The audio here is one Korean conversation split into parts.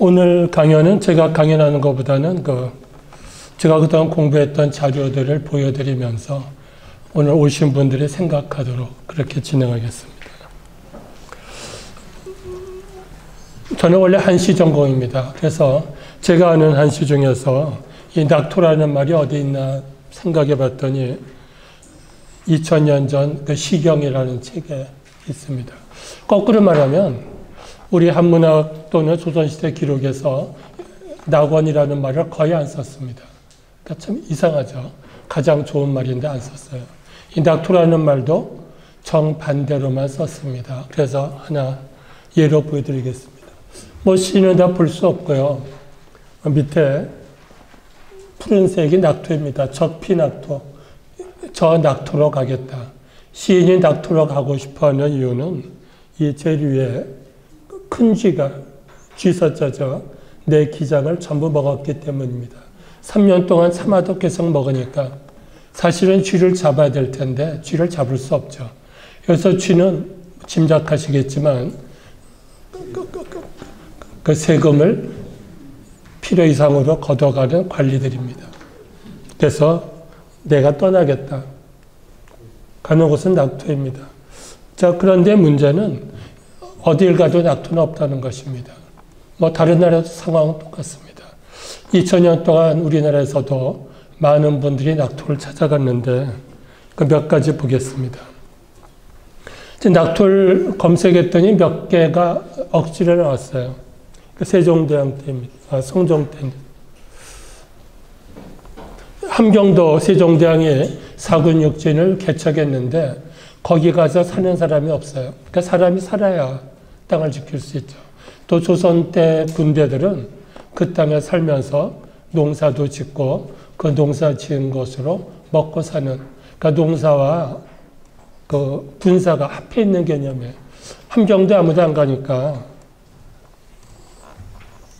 오늘 강연은 제가 강연하는 것보다는 제가 그동안 공부했던 자료들을 보여드리면서 오늘 오신 분들이 생각하도록 그렇게 진행하겠습니다. 저는 원래 한시 전공입니다. 그래서 제가 아는 한시 중에서 이 낙토라는 말이 어디 있나 생각해 봤더니 2000년 전 그 시경이라는 책에 있습니다. 거꾸로 말하면 우리 한문학 또는 조선시대 기록에서 낙원이라는 말을 거의 안 썼습니다. 그러니까 참 이상하죠. 가장 좋은 말인데 안 썼어요. 이 낙토라는 말도 정반대로만 썼습니다. 그래서 하나 예로 보여드리겠습니다. 시는 다 볼 수 없고요. 밑에 푸른색이 낙토입니다. 적피낙토. 저 낙토로 가겠다. 시인이 낙토로 가고 싶어하는 이유는 이 제일 위에 큰 쥐가 쥐서자죠. 내 기장을 전부 먹었기 때문입니다. 3년 동안 사마도 계속 먹으니까 사실은 쥐를 잡아야 될 텐데 쥐를 잡을 수 없죠. 그래서 쥐는 짐작하시겠지만 그 세금을 필요 이상으로 걷어가는 관리들입니다. 그래서 내가 떠나겠다. 가는 곳은 낙토입니다. 자, 그런데 문제는 어딜 가도 낙토는 없다는 것입니다. 다른 나라도 상황은 똑같습니다. 2000년 동안 우리나라에서도 많은 분들이 낙토를 찾아갔는데 그 몇 가지 보겠습니다. 낙토를 검색했더니 몇 개가 억지로 나왔어요. 세종대왕 때입니다. 성종 때입니다. 함경도 세종대왕이 사군육진을 개척했는데 거기 가서 사는 사람이 없어요. 그러니까 사람이 살아야 땅을 지킬 수 있죠. 또 조선 때 군대들은 그 땅에 살면서 농사도 짓고 그 농사 지은 것으로 먹고 사는, 그러니까 농사와 그 군사가 합해 있는 개념이에요. 함경도 아무도 안 가니까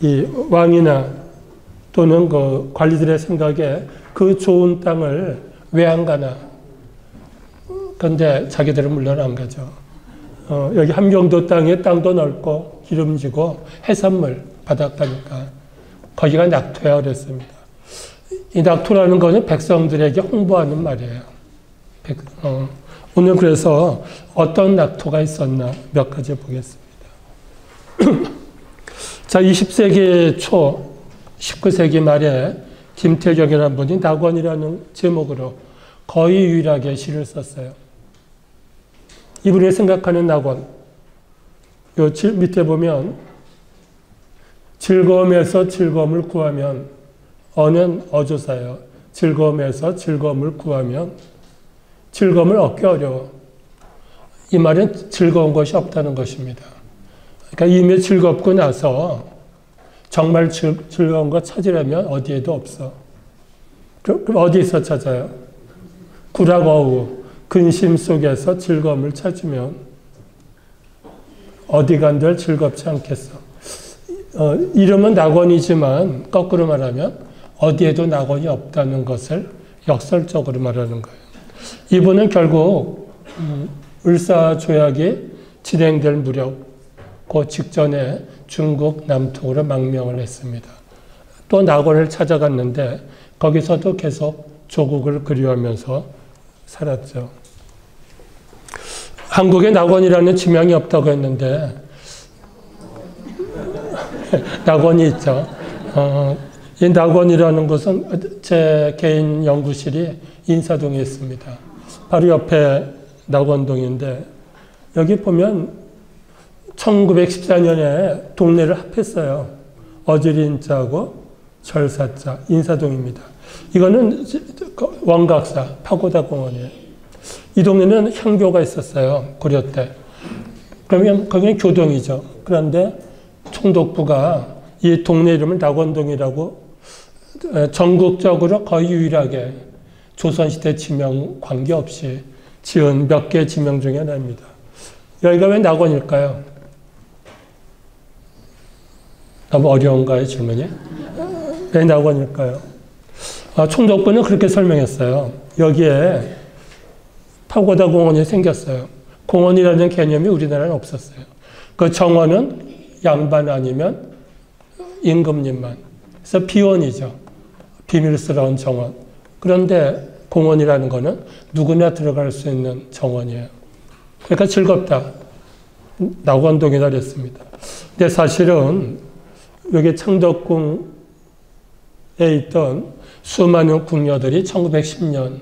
이 왕이나 또는 그 관리들의 생각에 그 좋은 땅을 왜 안 가나. 그런데 자기들은 물론 안 가죠. 여기 함경도 땅에 땅도 넓고 기름지고 해산물 바닷가니까 거기가 낙토야 그랬습니다. 이 낙토라는 것은 백성들에게 홍보하는 말이에요. 오늘 그래서 어떤 낙토가 있었나 몇 가지 보겠습니다. 자, 20세기 초, 19세기 말에 김태경이라는 분이 낙원이라는 제목으로 거의 유일하게 시를 썼어요. 이분이 생각하는 낙원, 요 밑에 보면 즐거움에서 즐거움을 구하면 어는 어조사예요. 즐거움에서 즐거움을 구하면 즐거움을 얻기 어려워. 이 말은 즐거운 것이 없다는 것입니다. 그러니까 이미 즐겁고 나서 정말 즐거운 거 찾으려면 어디에도 없어. 그럼 어디서 찾아요? 구락어우, 근심 속에서 즐거움을 찾으면 어디 간들 즐겁지 않겠어. 이름은 낙원이지만 거꾸로 말하면 어디에도 낙원이 없다는 것을 역설적으로 말하는 거예요. 이분은 결국 을사조약이 진행될 무렵 그 직전에 중국 남쪽으로 망명을 했습니다. 또 낙원을 찾아갔는데 거기서도 계속 조국을 그리워하면서 살았죠. 한국에 낙원이라는 지명이 없다고 했는데 낙원이 있죠. 이 낙원이라는 곳은 제 개인 연구실이 인사동에 있습니다. 바로 옆에 낙원동인데 여기 보면 1914년에 동네를 합했어요. 어지린자하고 절사자, 인사동입니다. 이거는 원각사, 파고다 공원이에요. 이 동네는 향교가 있었어요. 고려 때. 그러면 거기는 교동이죠. 그런데 총독부가 이 동네 이름을 낙원동이라고 전국적으로 거의 유일하게 조선시대 지명 관계없이 지은 몇 개 지명 중에 하나입니다. 여기가 왜 낙원일까요? 너무 어려운가요, 질문이? 왜 낙원일까요? 총독부는 그렇게 설명했어요. 여기에 파고다 공원이 생겼어요. 공원이라는 개념이 우리나라는 없었어요. 그 정원은 양반 아니면 임금님만. 그래서 비원이죠. 비밀스러운 정원. 그런데 공원이라는 거는 누구나 들어갈 수 있는 정원이에요. 그러니까 즐겁다. 낙원동이다 그랬습니다. 근데 사실은 여기 창덕궁에 있던 수많은 궁녀들이 1910년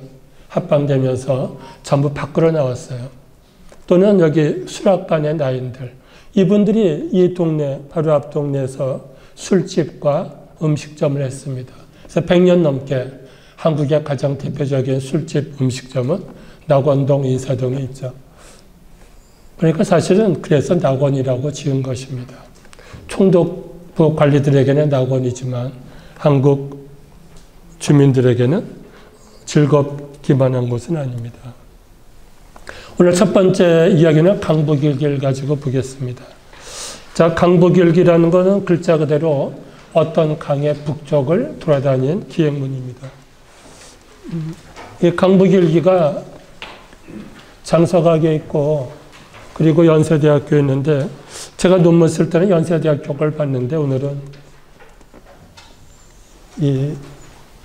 합방되면서 전부 밖으로 나왔어요. 또는 여기 수락관의 나인들. 이분들이 이 동네, 바로 앞 동네에서 술집과 음식점을 했습니다. 그래서 100년 넘게 한국의 가장 대표적인 술집 음식점은 낙원동, 인사동에 있죠. 그러니까 사실은 그래서 낙원이라고 지은 것입니다. 총독부 관리들에게는 낙원이지만 한국 주민들에게는 즐겁기만 한 곳은 아닙니다. 오늘 첫 번째 이야기는 강북일기를 가지고 보겠습니다. 자, 강북일기라는 것은 글자 그대로 어떤 강의 북쪽을 돌아다닌 기행문입니다. 이 강북일기가 장서각에 있고 그리고 연세대학교에 있는데 제가 논문 쓸 때는 연세대학교 걸 봤는데 오늘은 이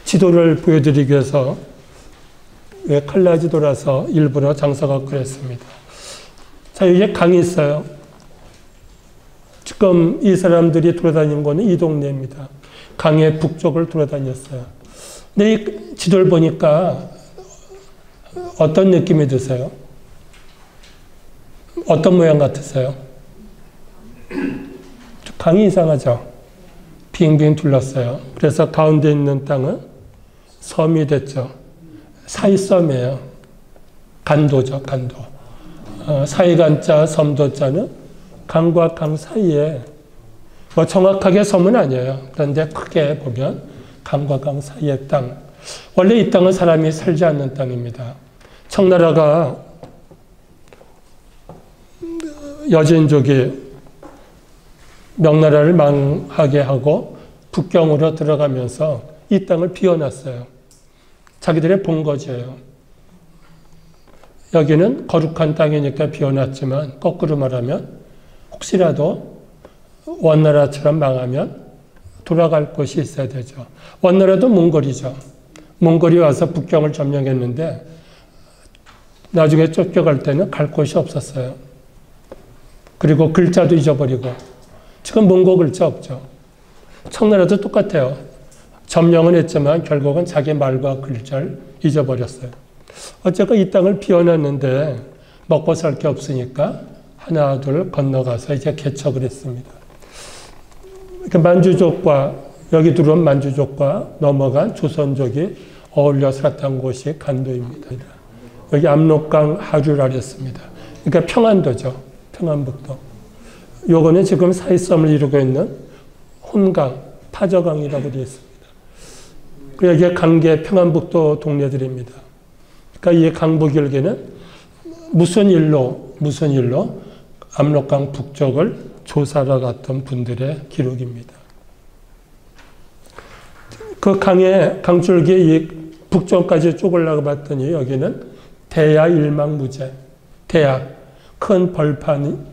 지도를 보여드리기 위해서 칼라 지도라서 일부러 장서각 그랬습니다. 자, 여기에 강이 있어요. 지금 이 사람들이 돌아다닌 거는 이 동네입니다. 강의 북쪽을 돌아다녔어요. 근데 이 지도를 보니까 어떤 느낌이 드세요? 어떤 모양 같으세요? 강이 이상하죠? 빙빙 둘렀어요. 그래서 가운데 있는 땅은 섬이 됐죠. 사이섬이에요. 간도죠, 간도. 사이간자, 섬도자는 강과 강 사이에, 뭐 정확하게 섬은 아니에요. 그런데 크게 보면 강과 강 사이의 땅. 원래 이 땅은 사람이 살지 않는 땅입니다. 청나라가 여진족이 명나라를 망하게 하고 북경으로 들어가면서 이 땅을 비워놨어요. 자기들의 본거지예요. 여기는 거룩한 땅이니까 비워놨지만 거꾸로 말하면 혹시라도 원나라처럼 망하면 돌아갈 곳이 있어야 되죠. 원나라도 몽골이죠. 몽골이 와서 북경을 점령했는데 나중에 쫓겨갈 때는 갈 곳이 없었어요. 그리고 글자도 잊어버리고 지금 몽고 글자 없죠. 청나라도 똑같아요. 점령은 했지만 결국은 자기 말과 글자를 잊어버렸어요. 어쨌건 이 땅을 비워놨는데 먹고 살 게 없으니까 하나 둘 건너가서 이제 개척을 했습니다. 만주족과 여기 들어온 만주족과 넘어간 조선족이 어울려 살았던 곳이 간도입니다. 여기 압록강 하류라 했습니다. 그러니까 평안도죠. 평안북도. 요거는 지금 사이섬을 이루고 있는 혼강, 파저강이라고 되어 있습니다. 여기에 강계 평안북도 동네들입니다. 그러니까 이 강북일기는 무슨 일로 압록강 북쪽을 조사하러 갔던 분들의 기록입니다. 그 강줄기 이 북쪽까지 쭉 올라가 봤더니 여기는 대야 일망무제, 대야, 큰 벌판이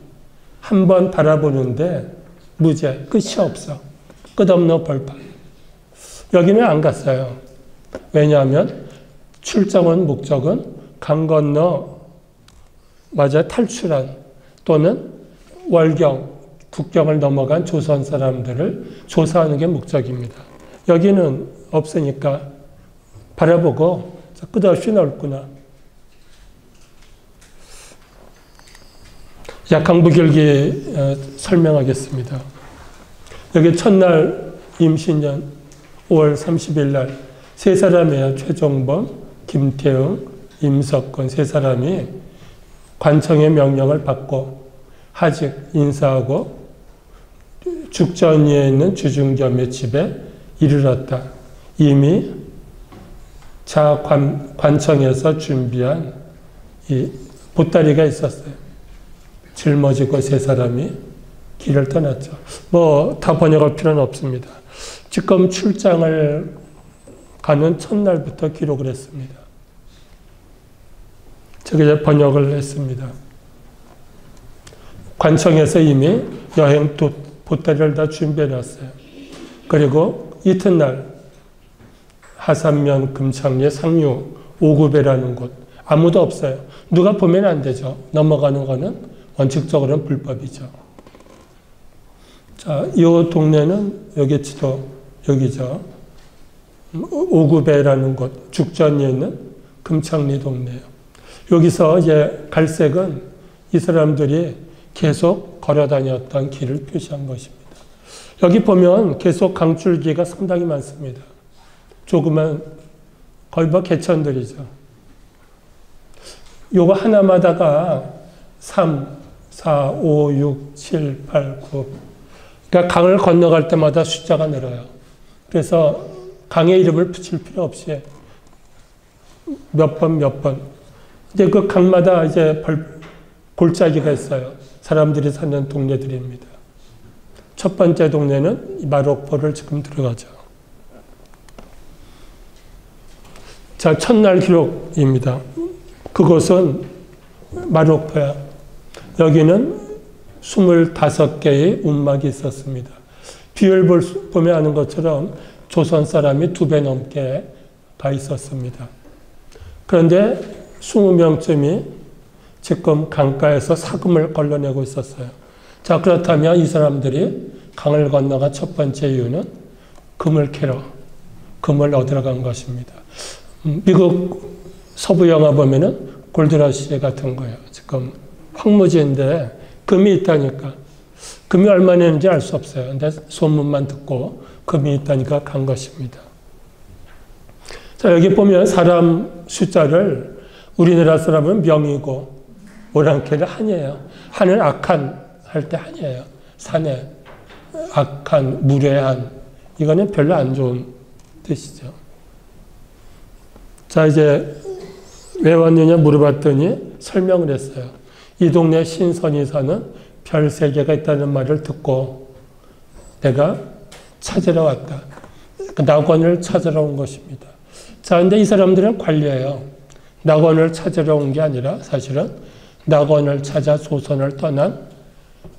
한 번 바라보는데 무제, 끝이 없어. 끝없는 벌판. 여기는 안 갔어요. 왜냐하면 출장 온 목적은 강 건너 탈출한 또는 월경, 국경을 넘어간 조선 사람들을 조사하는 게 목적입니다. 여기는 없으니까 바라보고 끝없이 넓구나. 강북일기 설명하겠습니다. 여기 첫날 임신년 5월 30일 날 세 사람이에요. 최종범, 김태응, 임석권 세 사람이 관청의 명령을 받고 하직 인사하고 죽전위에 있는 주중겸의 집에 이르렀다. 이미 관청에서 준비한 이 보따리가 있었어요. 짊어지고 세 사람이 길을 떠났죠. 다 번역할 필요는 없습니다. 지금 출장을 가는 첫날부터 기록을 했습니다. 제가 이제 번역을 했습니다. 관청에서 이미 여행 보따리를 다 준비해 놨어요. 그리고 이튿날 하산면, 금창리, 상류, 오구배라는 곳 아무도 없어요. 누가 보면 안 되죠. 넘어가는 거는 원칙적으로는 불법이죠. 자, 이 동네는 여기 지도 여기죠. 오구배라는 곳, 죽전에 있는 금창리 동네예요. 여기서 이제 갈색은 이 사람들이 계속 걸어 다녔던 길을 표시한 것입니다. 여기 보면 계속 강줄기가 상당히 많습니다. 조그만 거의 뭐 개천들이죠. 요거 하나마다가 3, 4, 5, 6, 7, 8, 9 그러니까 강을 건너갈 때마다 숫자가 늘어요. 그래서 강의 이름을 붙일 필요 없이 몇 번. 근데 그 강마다 이제 골짜기가 있어요. 사람들이 사는 동네들입니다. 첫 번째 동네는 마로포를 지금 들어가죠. 자, 첫날 기록입니다. 그곳은 마로포야. 여기는 25개의 움막이 있었습니다. 비율 보면 아는 것처럼 조선 사람이 2배 넘게 가 있었습니다. 그런데 20명쯤이 지금 강가에서 사금을 걸러내고 있었어요. 자, 그렇다면 이 사람들이 강을 건너간 첫 번째 이유는 금을 캐러, 금을 얻으러 간 것입니다. 미국 서부 영화 보면은 골드러시 같은 거예요. 지금 황무지인데 금이 있다니까. 금이 얼마나 있는지 알 수 없어요. 근데 소문만 듣고 금이 있다니까 간 것입니다. 자, 여기 보면 사람 숫자를 우리나라 사람은 명이고 오랑캐는 한이에요. 한은 악한 할 때 한이에요. 산에 악한, 무례한 이거는 별로 안 좋은 뜻이죠. 자, 이제 왜 왔느냐 물어봤더니 설명을 했어요. 이 동네 신선이 사는 별 3개가 있다는 말을 듣고 내가 찾으러 왔다. 그 낙원을 찾으러 온 것입니다. 자, 근데 이 사람들은 관리예요. 낙원을 찾으러 온 게 아니라 사실은 낙원을 찾아 조선을 떠난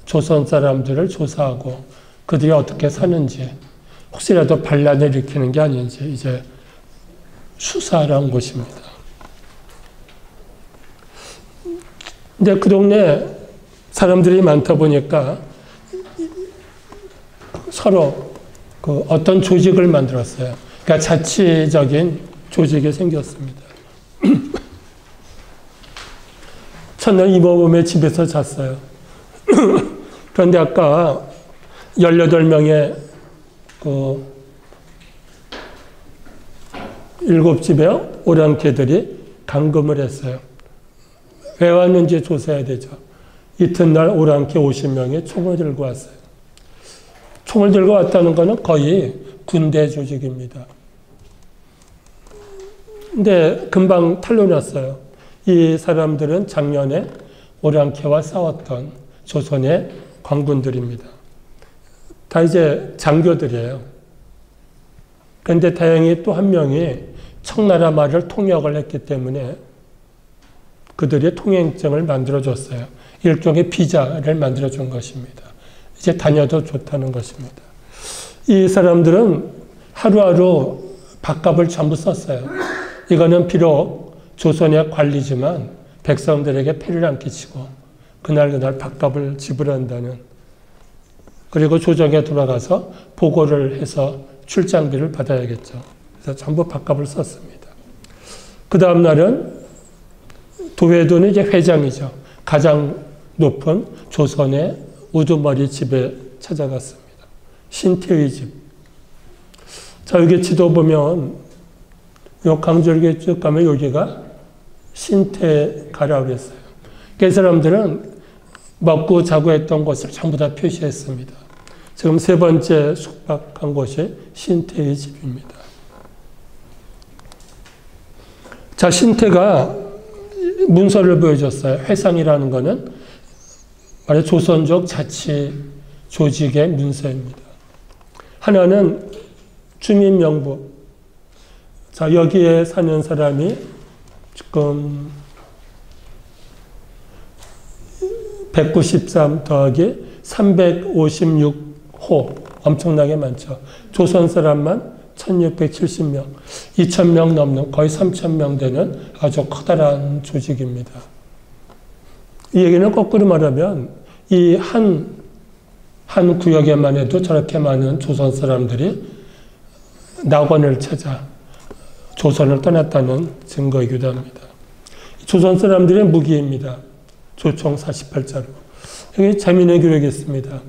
조선 사람들을 조사하고 그들이 어떻게 사는지 혹시라도 반란을 일으키는 게 아닌지 이제 수사하러 온 곳입니다. 근데 그 동네 사람들이 많다 보니까 서로 그 어떤 조직을 만들었어요. 그러니까 자치적인 조직이 생겼습니다. 첫날 이모범의 집에서 잤어요. 그런데 아까 18명의 그 7집의 오랑캐들이 감금을 했어요. 왜 왔는지 조사해야 되죠. 이튿날 오랑캐 50명이 총을 들고 왔어요. 총을 들고 왔다는 것은 거의 군대 조직입니다. 근데 금방 탄로났어요. 이 사람들은 작년에 오랑캐와 싸웠던 조선의 관군들입니다. 다 이제 장교들이에요. 그런데 다행히 또 한 명이 청나라 말을 통역을 했기 때문에 그들이 통행증을 만들어줬어요. 일종의 비자를 만들어준 것입니다. 이제 다녀도 좋다는 것입니다. 이 사람들은 하루하루 밥값을 전부 썼어요. 이거는 비록 조선의 관리지만 백성들에게 폐를 안 끼치고 그날 밥값을 지불한다는, 그리고 조정에 돌아가서 보고를 해서 출장비를 받아야겠죠. 그래서 전부 밥값을 썼습니다. 그 다음 날은 도외도는 이제 회장이죠. 가장 높은 조선의 우두머리 집에 찾아갔습니다. 신태의 집. 자, 여기 지도 보면 요 강줄기 쭉 가면 여기가 신태가라고 그랬어요. 그 사람들은 먹고 자고 했던 곳을 전부 다 표시했습니다. 지금 3번째 숙박한 곳이 신태의 집입니다. 자, 신태가 문서를 보여줬어요. 회상이라는 것은 말해 조선족 자치 조직의 문서입니다. 하나는 주민명부. 자, 여기에 사는 사람이 지금 193 더하기 356호 엄청나게 많죠. 조선 사람만 1670명, 2000명 넘는 거의 3000명 되는 아주 커다란 조직입니다. 이 얘기는 거꾸로 말하면 이 한 구역에만 해도 저렇게 많은 조선 사람들이 낙원을 찾아 조선을 떠났다는 증거이기도 합니다. 조선 사람들의 무기입니다. 조총 48자루. 여기 재미있는 기록이 있습니다.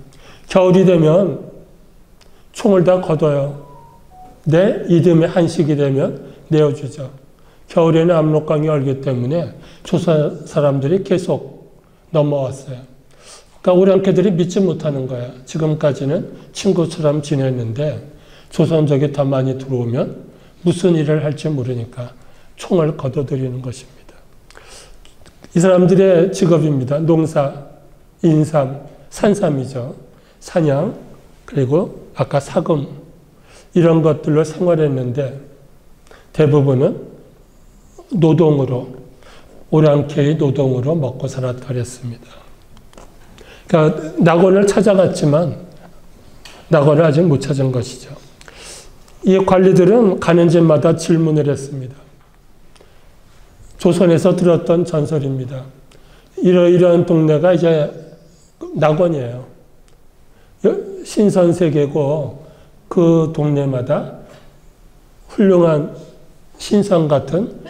겨울이 되면 총을 다 걷어요. 내 이듬해 한식이 되면 내어주죠. 겨울에는 압록강이 얼기 때문에 조선 사람들이 계속 넘어왔어요. 그러니까 오랑캐들이 믿지 못하는 거야. 지금까지는 친구처럼 지냈는데 조선족이 더 많이 들어오면 무슨 일을 할지 모르니까 총을 걷어들이는 것입니다. 이 사람들의 직업입니다. 농사, 인삼, 산삼이죠. 사냥, 그리고 아까 사금 이런 것들로 생활했는데 대부분은 노동으로, 오랑캐의 노동으로 먹고 살았다 그랬습니다. 그러니까 낙원을 찾아갔지만 낙원을 아직 못 찾은 것이죠. 이 관리들은 가는 집마다 질문을 했습니다. 조선에서 들었던 전설입니다. 이러이러한 동네가 이제 낙원이에요. 신선세계고 그 동네마다 훌륭한 신선 같은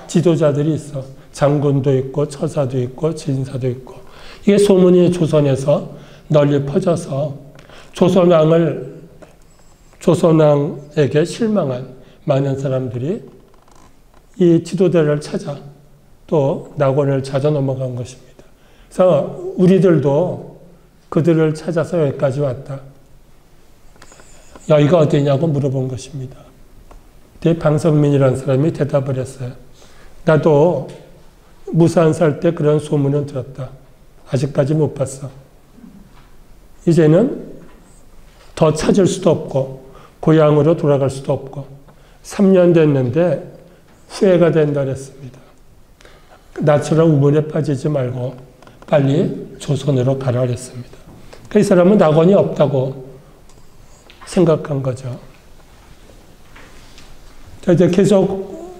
지도자들이 있어. 장군도 있고 처사도 있고 진사도 있고. 이게 소문이 조선에서 널리 퍼져서 조선왕에게 실망한 많은 사람들이 이 지도자를 찾아 또 낙원을 찾아 넘어간 것입니다. 그래서 우리들도 그들을 찾아서 여기까지 왔다. 여기가 어디냐고 물어본 것입니다. 방선민이라는 사람이 대답을 했어요. 나도 무산 살 때 그런 소문은 들었다. 아직까지 못 봤어. 이제는 더 찾을 수도 없고 고향으로 돌아갈 수도 없고 3년 됐는데 후회가 된다 그랬습니다. 나처럼 우문에 빠지지 말고 빨리 조선으로 가라 그랬습니다. 이 사람은 낙원이 없다고 생각한 거죠. 자, 이제 계속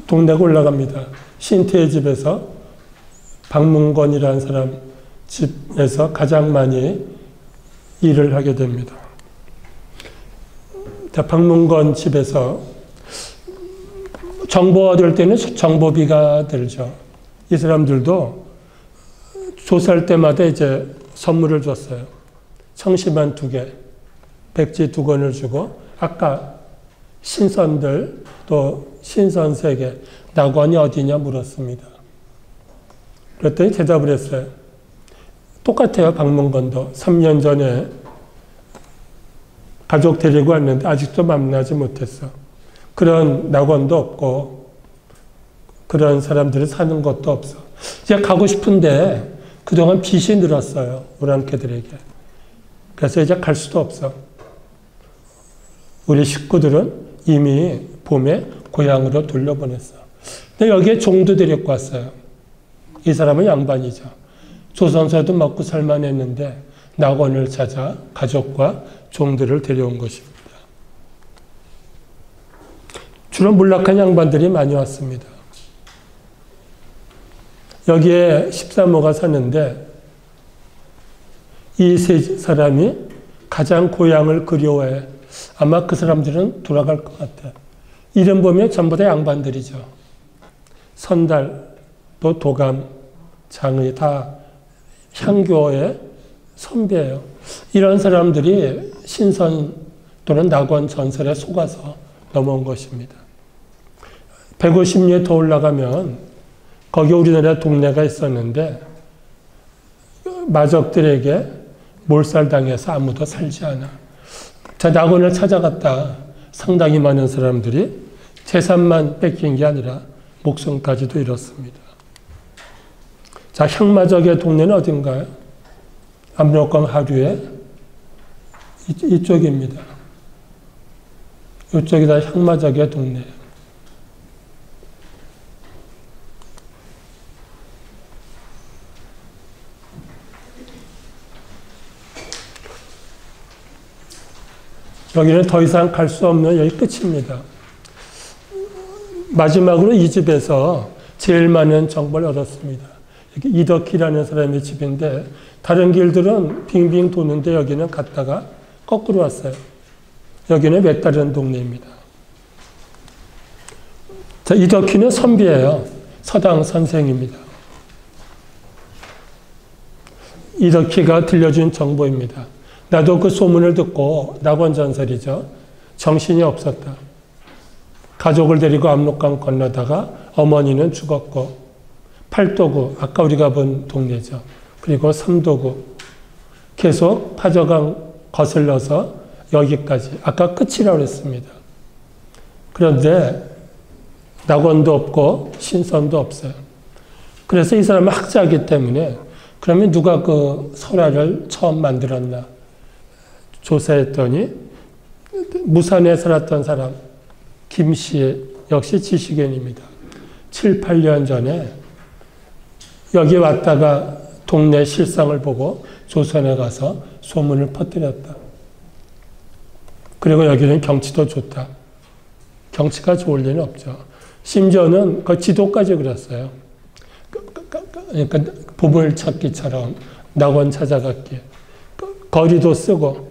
동네가 올라갑니다. 신태의 집에서 박문건이라는 사람 집에서 가장 많이 일을 하게 됩니다. 자, 박문건 집에서 정보 얻을 때는 정보비가 들죠. 이 사람들도 조사할 때마다 이제 선물을 줬어요. 청심환 2개, 백지 2권을 주고 아까 신선들 또 신선세계 낙원이 어디냐 물었습니다. 그랬더니 대답을 했어요. 똑같아요. 박문건도 3년 전에 가족 데리고 왔는데 아직도 만나지 못했어. 그런 낙원도 없고 그런 사람들이 사는 것도 없어. 이제 가고 싶은데 그동안 빚이 늘었어요. 오랑캐들에게. 그래서 이제 갈 수도 없어. 우리 식구들은 이미 봄에 고향으로 돌려보냈어. 근데 여기에 종도 데리고 왔어요. 이 사람은 양반이죠. 조선서도 먹고 살만했는데 낙원을 찾아 가족과 종들을 데려온 것입니다. 주로 몰락한 양반들이 많이 왔습니다. 여기에 13호가 사는데 이 세 사람이 가장 고향을 그리워해. 아마 그 사람들은 돌아갈 것 같아. 이름 보면 전부 다 양반들이죠. 선달, 또 도감, 장의 다 향교의 선배예요. 이런 사람들이 신선 또는 낙원 전설에 속아서 넘어온 것입니다. 150리 더 올라가면 거기 우리나라 동네가 있었는데 마적들에게 몰살당해서 아무도 살지 않아. 자, 낙원을 찾아갔다. 상당히 많은 사람들이 재산만 뺏긴 게 아니라 목숨까지도 잃었습니다. 자, 향마적의 동네는 어딘가요? 압록강 하류의 이쪽입니다. 이쪽이 다 향마적의 동네예요. 여기는 더 이상 갈 수 없는 여기 끝입니다. 마지막으로 이 집에서 제일 많은 정보를 얻었습니다. 이덕희라는 사람의 집인데 다른 길들은 빙빙 도는데 여기는 갔다가 거꾸로 왔어요. 여기는 외다른 동네입니다. 자, 이덕희는 선비예요. 서당 선생입니다. 이덕희가 들려준 정보입니다. 나도 그 소문을 듣고 낙원전설이죠. 정신이 없었다. 가족을 데리고 압록강 건너다가 어머니는 죽었고 팔도구, 아까 우리가 본 동네죠. 그리고 삼도구. 계속 파저강 거슬러서 여기까지. 아까 끝이라고 했습니다. 그런데 낙원도 없고 신선도 없어요. 그래서 이 사람은 학자이기 때문에 그러면 누가 그 설화를 처음 만들었나 조사했더니 무산에 살았던 사람 김씨 역시 지식인입니다. 7, 8년 전에 여기 왔다가 동네 실상을 보고 조선에 가서 소문을 퍼뜨렸다. 그리고 여기는 경치도 좋다. 경치가 좋을 리는 없죠. 심지어는 그 지도까지 그렸어요. 그러니까 보물찾기처럼 낙원 찾아갔기에 거리도 쓰고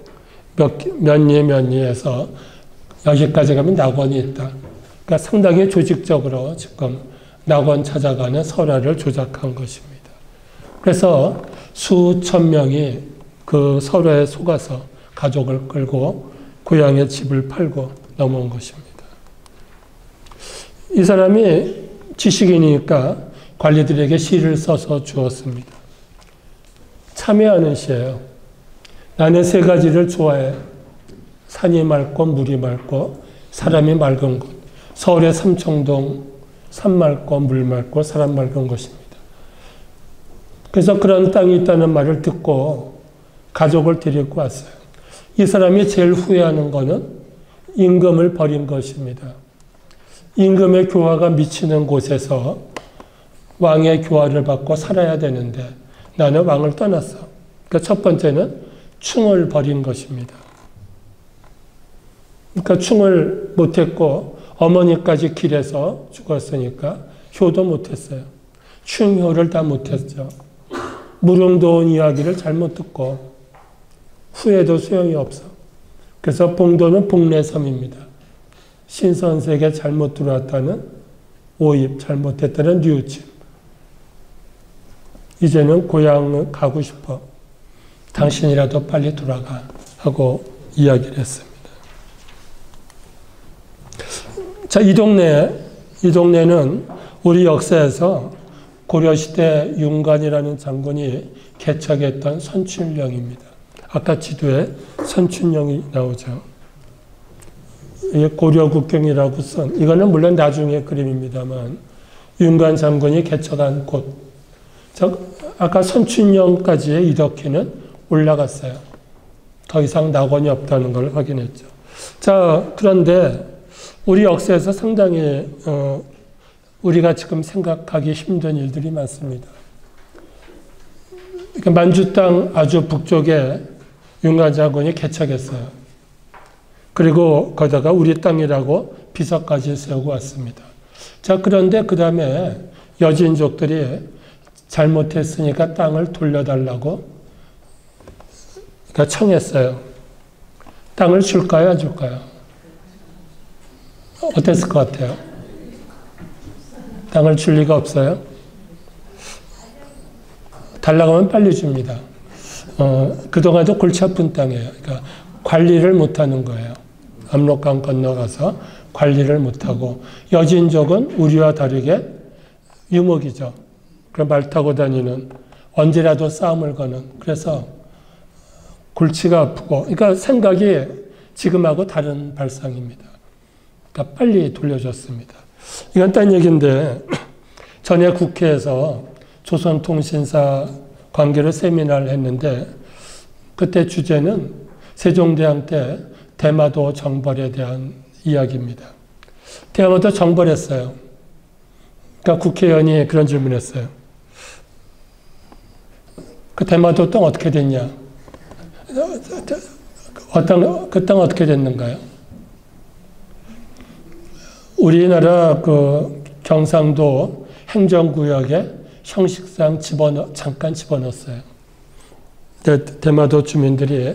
몇 리에서 여기까지 가면 낙원이 있다. 그러니까 상당히 조직적으로 지금 낙원 찾아가는 설화를 조작한 것입니다. 그래서 수천 명이 그 설화에 속아서 가족을 끌고 고향의 집을 팔고 넘어온 것입니다. 이 사람이 지식인이니까 관리들에게 시를 써서 주었습니다. 참여하는 시예요. 나는 세 가지를 좋아해. 산이 맑고 물이 맑고 사람이 맑은 곳. 서울의 삼청동 산 맑고 물 맑고 사람 맑은 곳입니다. 그래서 그런 땅이 있다는 말을 듣고 가족을 데리고 왔어요. 이 사람이 제일 후회하는 것은 임금을 버린 것입니다. 임금의 교화가 미치는 곳에서 왕의 교화를 받고 살아야 되는데 나는 왕을 떠났어. 그러니까 첫 번째는 충을 버린 것입니다. 그러니까 충을 못했고 어머니까지 길에서 죽었으니까 효도 못했어요. 충효를 다 못했죠. 무릉도원 이야기를 잘못 듣고 후회도 소용이 없어. 그래서 봉도는 복례섬입니다. 신선세계 잘못 들어왔다는 오입, 잘못했다는 뉘우침. 이제는 고향을 가고 싶어. 당신이라도 빨리 돌아가 하고 이야기를 했습니다. 자, 이 동네는 우리 역사에서 고려시대 윤관이라는 장군이 개척했던 선춘령입니다. 아까 지도에 선춘령이 나오죠. 고려국경이라고 쓴, 이거는 물론 나중에 그림입니다만 윤관 장군이 개척한 곳. 아까 선춘령까지의 이덕희는 올라갔어요. 더 이상 낙원이 없다는 걸 확인했죠. 자, 그런데 우리 역사에서 상당히 우리가 지금 생각하기 힘든 일들이 많습니다. 그러니까 만주 땅 아주 북쪽에 윤관 장군이 개척했어요. 그리고 거기다가 우리 땅이라고 비서까지 세우고 왔습니다. 자, 그런데 그 다음에 여진족들이 잘못했으니까 땅을 돌려달라고 그러니까 청했어요. 땅을 줄까요, 안 줄까요? 어땠을 것 같아요? 땅을 줄 리가 없어요? 달라고 하면 빨리 줍니다. 그동안도 골치 아픈 땅이에요. 그러니까 관리를 못하는 거예요. 압록강 건너가서 관리를 못하고 여진족은 우리와 다르게 유목이죠. 그럼 말 타고 다니는 언제라도 싸움을 거는 그래서 골치가 아프고 그러니까 생각이 지금하고 다른 발상입니다. 그러니까 빨리 돌려줬습니다. 이건 딴 얘기인데 전에 국회에서 조선통신사 관계로 세미나를 했는데 그때 주제는 세종대왕 때 대마도 정벌에 대한 이야기입니다. 대마도 정벌했어요. 그러니까 국회의원이 그런 질문했어요. 그 대마도 땅 어떻게 됐냐? 그 땅 어떻게 됐는가요? 우리나라 그 경상도 행정구역에 형식상 잠깐 집어넣었어요. 대마도 주민들이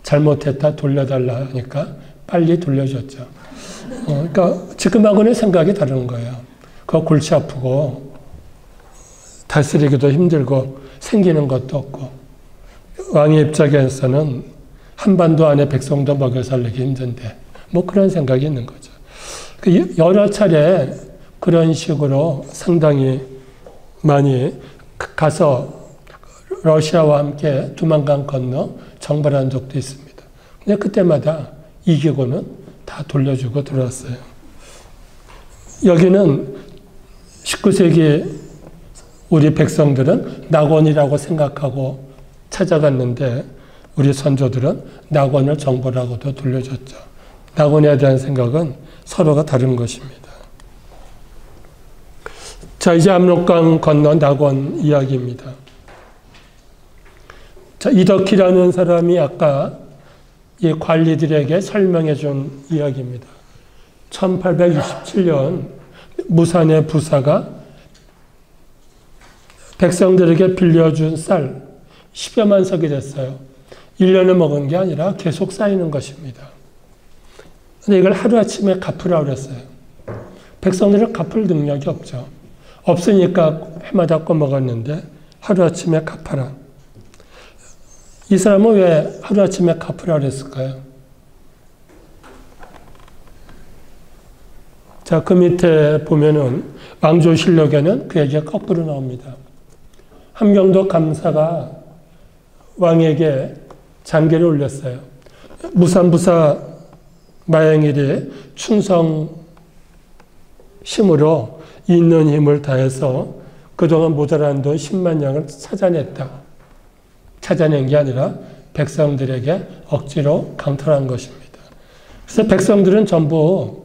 잘못했다 돌려달라 하니까 빨리 돌려줬죠. 그러니까 지금하고는 생각이 다른 거예요. 그거 골치 아프고 다스리기도 힘들고 생기는 것도 없고 왕의 입장에서는 한반도 안에 백성도 먹여 살리기 힘든데 뭐 그런 생각이 있는 거죠. 여러 차례 그런 식으로 상당히 많이 가서 러시아와 함께 두만강 건너 정벌한 적도 있습니다. 근데 그때마다 이기고는 다 돌려주고 들어왔어요. 여기는 19세기 우리 백성들은 낙원이라고 생각하고 찾아갔는데 우리 선조들은 낙원을 정벌하고도 돌려줬죠. 낙원에 대한 생각은 서로가 다른 것입니다. 자, 이제 압록강 건너 낙원 이야기입니다. 자, 이덕희라는 사람이 아까 이 관리들에게 설명해 준 이야기입니다. 1867년 무산의 부사가 백성들에게 빌려준 쌀 10여만 석이 됐어요. 1년을 먹은 게 아니라 계속 쌓이는 것입니다. 근데 이걸 하루아침에 갚으라고 그랬어요. 백성들은 갚을 능력이 없죠. 없으니까 해마다 꺼먹었는데 하루아침에 갚아라. 이 사람은 왜 하루아침에 갚으라고 그랬을까요? 자, 그 밑에 보면은 왕조실록에는 그 얘기가 거꾸로 나옵니다. 함경도 감사가 왕에게 장계를 올렸어요. 무산부사 마행일이 충성심으로 있는 힘을 다해서 그동안 모자란 돈 10만 양을 찾아냈다. 찾아낸 게 아니라 백성들에게 억지로 강탈한 것입니다. 그래서 백성들은 전부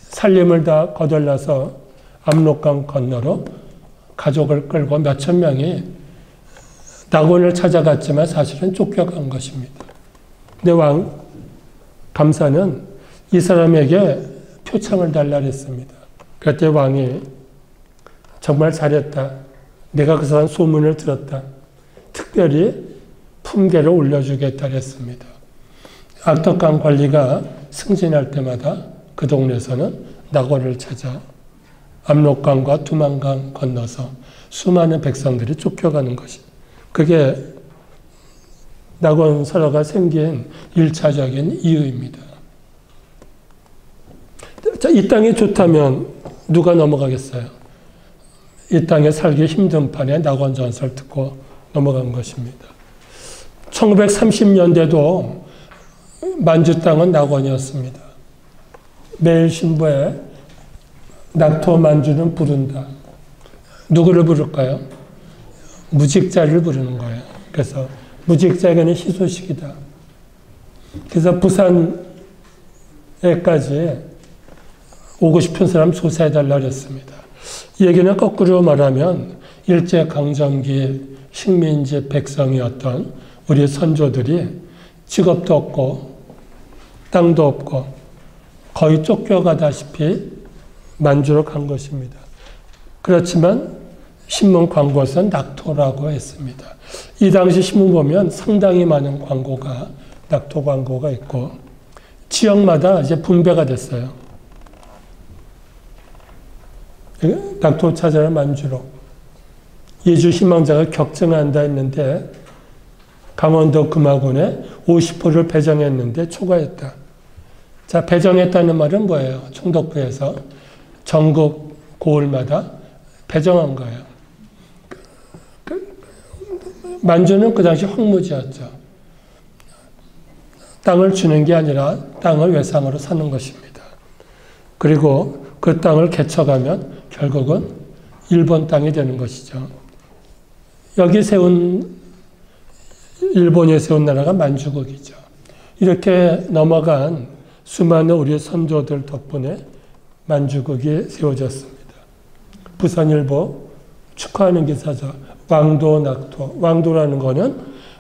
살림을 다 거덜나서 압록강 건너로 가족을 끌고 몇천 명이 낙원을 찾아갔지만 사실은 쫓겨간 것입니다. 근데 왕 감사는 이 사람에게 표창을 달라 그랬습니다. 그때 왕이 정말 잘했다. 내가 그 사람 소문을 들었다. 특별히 품계를 올려주겠다 했습니다. 압록강 관리가 승진할 때마다 그 동네에서는 낙원을 찾아 압록강과 두만강 건너서 수많은 백성들이 쫓겨가는 것이 그게 낙원 설화가 생긴 1차적인 이유입니다. 자, 이 땅이 좋다면 누가 넘어가겠어요? 이 땅에 살기 힘든 판에 낙원 전설 듣고 넘어간 것입니다. 1930년대도 만주 땅은 낙원이었습니다. 매일 신부에 낙토 만주는 부른다. 누구를 부를까요? 무직자를 부르는 거예요. 그래서 무직자에게는 희소식이다. 그래서 부산에까지 오고 싶은 사람 조사해달라고 했습니다. 이 얘기는 거꾸로 말하면 일제강점기 식민지 백성이었던 우리 선조들이 직업도 없고 땅도 없고 거의 쫓겨가다시피 만주로 간 것입니다. 그렇지만 신문 광고에서는 낙토라고 했습니다. 이 당시 신문 보면 상당히 많은 광고가 낙토 광고가 있고 지역마다 이제 분배가 됐어요. 낙토 찾아라 만주로. 예주 희망자가 격증한다 했는데 강원도 금화군에 50%를 배정했는데 초과했다. 자, 배정했다는 말은 뭐예요? 총독부에서 전국 고을마다 배정한 거예요. 만주는 그 당시 황무지였죠. 땅을 주는 게 아니라 땅을 외상으로 사는 것입니다. 그리고 그 땅을 개척하면 결국은 일본 땅이 되는 것이죠. 여기 일본이 세운 나라가 만주국이죠. 이렇게 넘어간 수많은 우리 선조들 덕분에 만주국이 세워졌습니다. 부산일보 축하하는 기사죠. 왕도 낙토. 왕도라는 거는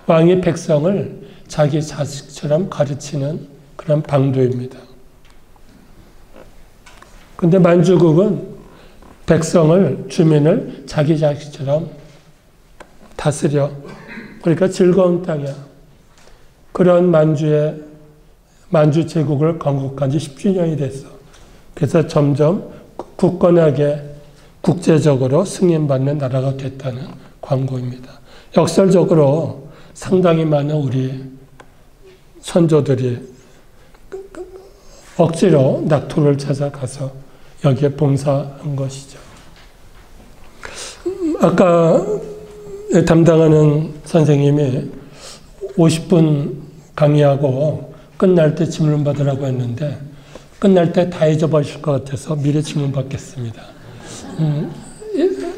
왕이 백성을 자기 자식처럼 가르치는 그런 방도입니다. 근데 만주국은 백성을, 주민을 자기 자식처럼 다스려. 그러니까 즐거운 땅이야. 그런 만주 제국을 건국한 지 10주년이 됐어. 그래서 점점 굳건하게 국제적으로 승인받는 나라가 됐다는 광고입니다. 역설적으로 상당히 많은 우리 선조들이 억지로 낙토를 찾아가서 여기에 봉사한 것이죠. 아까 담당하는 선생님이 50분 강의하고 끝날 때 질문 받으라고 했는데 끝날 때 다 잊어버리실 것 같아서 미리 질문 받겠습니다.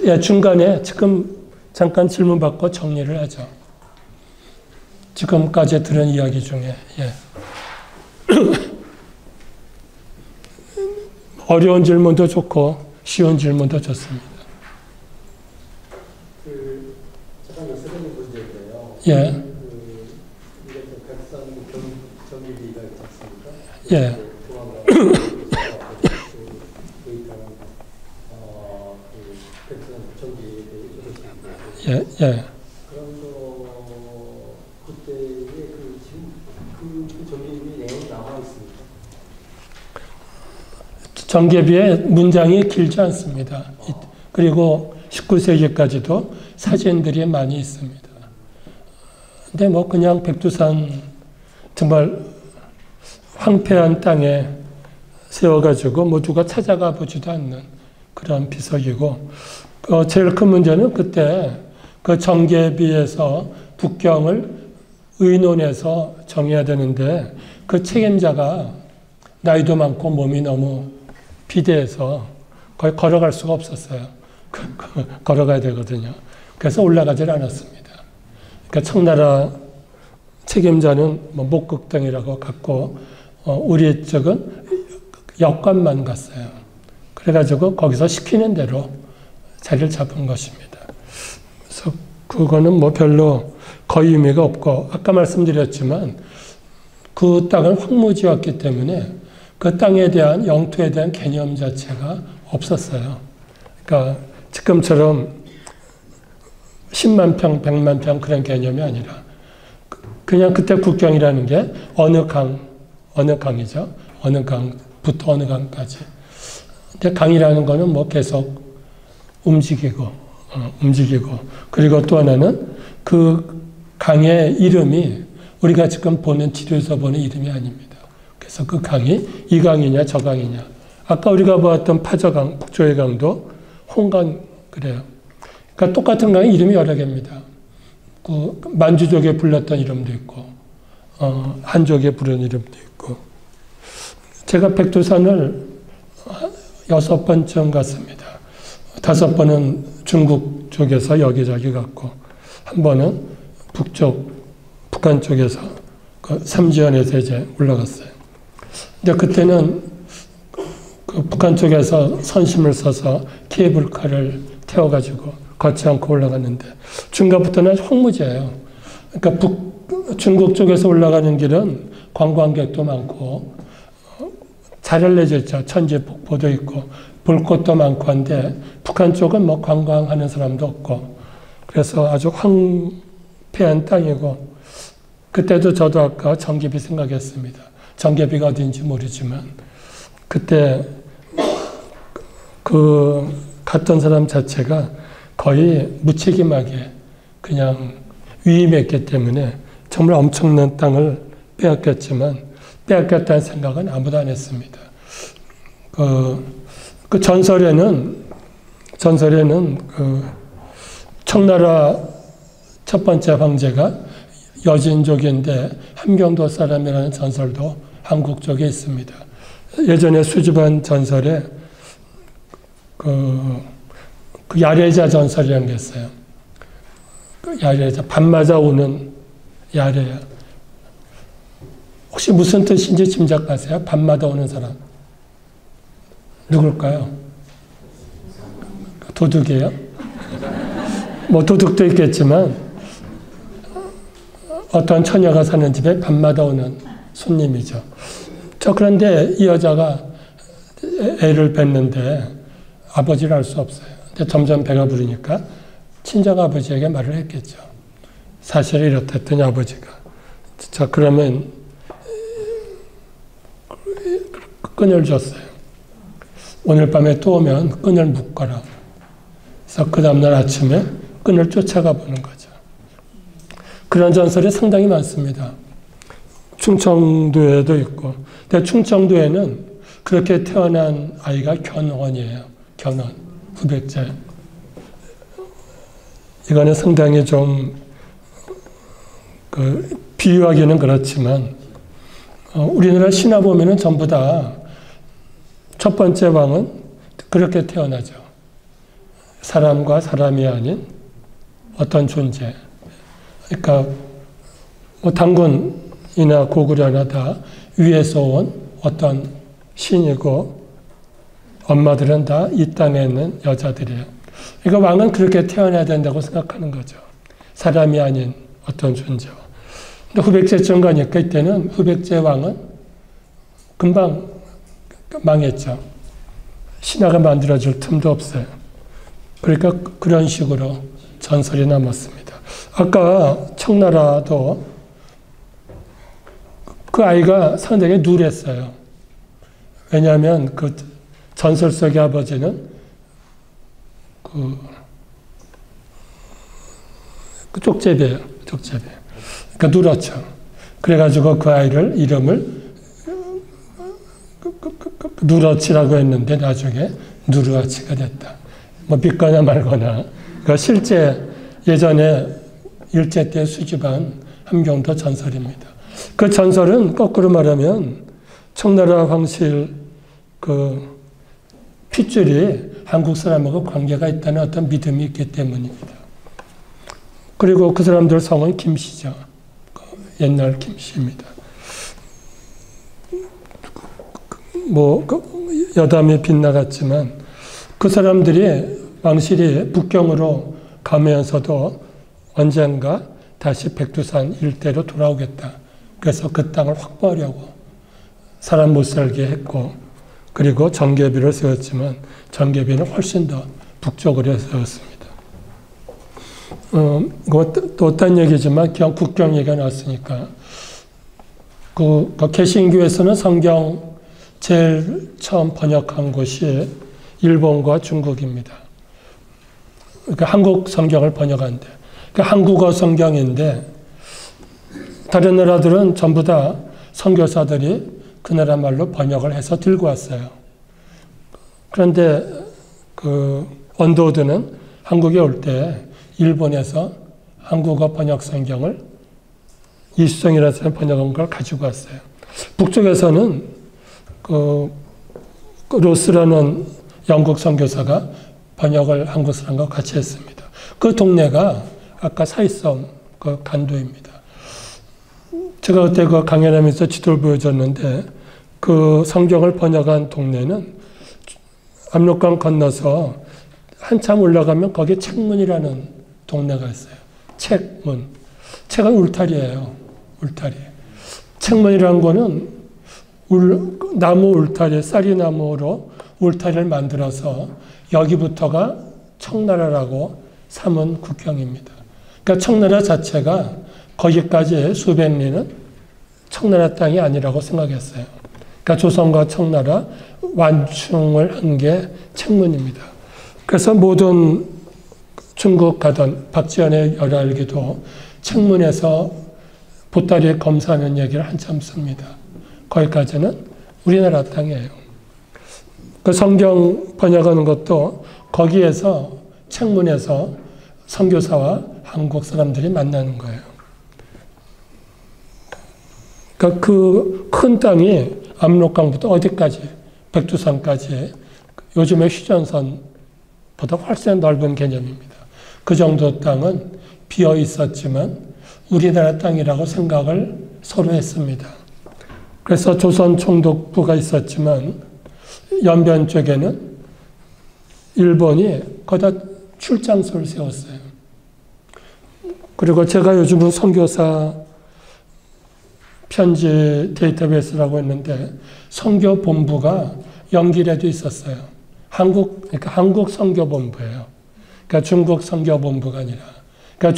예, 중간에 지금 잠깐 질문 받고 정리를 하죠. 지금까지 들은 이야기 중에 예. 어려운 질문도 좋고 쉬운 질문도 좋습니다. 잠깐 여쭤보는 문제인데요. 예. 백성 정비비가 있지 않습니까? 예. 백성 정비에 예. 예. 그런 거 그때의 그 정비비 내용이 남아 있습니까? 정계비의 문장이 길지 않습니다. 그리고 19세기까지도 사진들이 많이 있습니다. 근데 뭐 그냥 백두산 정말 황폐한 땅에 세워가지고 뭐 누가 찾아가 보지도 않는 그런 비석이고, 제일 큰 문제는 그때 그 정계비에서 북경을 의논해서 정해야 되는데 그 책임자가 나이도 많고 몸이 너무 비대해서 거의 걸어갈 수가 없었어요. 걸어가야 되거든요. 그래서 올라가질 않았습니다. 그러니까 청나라 책임자는 뭐 목극당이라고 갔고, 우리 쪽은 역관만 갔어요. 그래가지고 거기서 시키는 대로 자리를 잡은 것입니다. 그래서 그거는 뭐 별로 거의 의미가 없고, 아까 말씀드렸지만 그 땅은 황무지였기 때문에 그 땅에 대한 영토에 대한 개념 자체가 없었어요. 그러니까 지금처럼 10만 평, 100만 평 그런 개념이 아니라 그냥 그때 국경이라는 게 어느 강이죠. 어느 강부터 어느 강까지. 근데 강이라는 거는 뭐 계속 움직이고 그리고 또 하나는 그 강의 이름이 우리가 지금 보는 지도에서 보는 이름이 아닙니다. 그래서 그 강이 이 강이냐 저 강이냐. 아까 우리가 보았던 파저강, 북조의 강도 홍강 그래요. 그러니까 똑같은 강이 이름이 여러 개입니다. 그 만주족에 불렀던 이름도 있고, 한족에 부른 이름도 있고. 제가 백두산을 6번쯤 갔습니다. 5번은 중국 쪽에서 여기저기 갔고, 한 번은 북한 쪽에서 그 삼지연에서 이제 올라갔어요. 근데 그때는 그 북한 쪽에서 선심을 써서 케이블카를 태워가지고 걷지 않고 올라갔는데 중간부터는 황무지예요. 그러니까 중국 쪽에서 올라가는 길은 관광객도 많고 잘 알려져 있죠. 천지폭포도 있고 볼 것도 많고 한데 북한 쪽은 뭐 관광하는 사람도 없고 그래서 아주 황폐한 땅이고 그때도 저도 아까 정계비 생각했습니다. 정계비가 어딘지 모르지만 그때 그 갔던 사람 자체가 거의 무책임하게 그냥 위임했기 때문에 정말 엄청난 땅을 빼앗겼지만 빼앗겼다는 생각은 아무도 안 했습니다. 그 전설에는 그 청나라 첫 번째 황제가 여진족인데 함경도 사람이라는 전설도 한국 쪽에 있습니다. 예전에 수집한 전설에 그 야레자 전설이라는 게 있어요. 그 야레자, 밤마다 오는 야레야. 혹시 무슨 뜻인지 짐작하세요? 밤마다 오는 사람. 누굴까요? 도둑이에요? 뭐 도둑도 있겠지만 어떤 처녀가 사는 집에 밤마다 오는 손님이죠. 그런데 이 여자가 애를 뵀는데 아버지를 알 수 없어요. 근데 점점 배가 부르니까 친정 아버지에게 말을 했겠죠. 사실을 이렇다 했더니 아버지가 그러면 끈을 줬어요. 오늘 밤에 또 오면 끈을 묶어라. 그래서 그 다음날 아침에 끈을 쫓아가 보는 거죠. 그런 전설이 상당히 많습니다. 충청도에도 있고. 근데 충청도에는 그렇게 태어난 아이가 견훤이에요. 견훤, 후백제. 이거는 상당히 좀 비유하기는 그렇지만 우리나라 신화 보면은 전부 다 첫 번째 왕은 그렇게 태어나죠. 사람과 사람이 아닌 어떤 존재. 그러니까 뭐 당군이나 고구려나 다 위에서 온 어떤 신이고 엄마들은 다 이 땅에 있는 여자들이에요. 그러니까 왕은 그렇게 태어나야 된다고 생각하는 거죠. 사람이 아닌 어떤 존재와. 근데 후백제쯤 가니까 이때는 후백제 왕은 금방 망했죠. 신하가 만들어줄 틈도 없어요. 그러니까 그런 식으로 전설이 남았습니다. 아까 청나라도 그 아이가 상당히 누랬어요. 왜냐하면 그 전설 속의 아버지는 그 쪽제비예요. 쪽제비. 그러니까 누렇죠. 그래가지고 그 아이를 이름을 누러치라고 했는데 나중에 누르아치가 됐다. 뭐 믿거나 말거나. 그러니까 실제 예전에 일제 때 수집한 함경도 전설입니다. 그 전설은 거꾸로 말하면 청나라 황실 그 핏줄이 한국 사람하고 관계가 있다는 어떤 믿음이 있기 때문입니다. 그리고 그 사람들 성은 김씨죠. 옛날 김씨입니다. 뭐 여담이 빗나갔지만 그 사람들이 왕실이 북경으로 가면서도 언젠가 다시 백두산 일대로 돌아오겠다. 그래서 그 땅을 확보하려고 사람 못 살게 했고 그리고 정계비를 세웠지만 정계비는 훨씬 더 북쪽으로 세웠습니다. 또 어떤 얘기지만 국경 얘기가 나왔으니까 그 개신교에서는 성경 제일 처음 번역한 곳이 일본과 중국입니다. 그러니까 한국 성경을 번역한대. 그러니까 한국어 성경인데 다른 나라들은 전부 다 선교사들이 그 나라 말로 번역을 해서 들고 왔어요. 그런데 그 언더우드는 한국에 올 때 일본에서 한국어 번역 성경을 이수정이라는 사람이 번역한 걸 가지고 왔어요. 북쪽에서는 그 로스라는 영국 선교사가 번역을 한국 사람과 같이 했습니다. 그 동네가 아까 사이섬 그 간도입니다. 제가 그때 그 강연하면서 지도를 보여줬는데 그 성경을 번역한 동네는 압록강 건너서 한참 올라가면 거기에 책문이라는 동네가 있어요. 책문. 책은 울타리예요. 울타리. 책문이라는 거는 나무 울타리, 쌀이나무로 울타리를 만들어서 여기부터가 청나라라고 삼은 국경입니다. 그러니까 청나라 자체가 거기까지 수백 리는 청나라 땅이 아니라고 생각했어요. 그러니까 조선과 청나라 완충을 한 게 책문입니다. 그래서 모든 중국 가던 박지원의 열알기도 책문에서 보따리에 검사하는 얘기를 한참 씁니다. 거기까지는 우리나라 땅이에요. 그 성경 번역하는 것도 거기에서 책문에서 선교사와 한국 사람들이 만나는 거예요. 그러니까 그 큰 땅이 압록강부터 어디까지 백두산까지 요즘의 휴전선보다 훨씬 넓은 개념입니다. 그 정도 땅은 비어 있었지만 우리나라 땅이라고 생각을 서로 했습니다. 그래서 조선 총독부가 있었지만 연변 쪽에는 일본이 거기다 출장소를 세웠어요. 그리고 제가 요즘은 선교사 편지 데이터베이스라고 했는데 선교 본부가 영길에도 있었어요. 그러니까 한국 선교본부예요. 그러니까 중국 선교본부가 아니라. 그러니까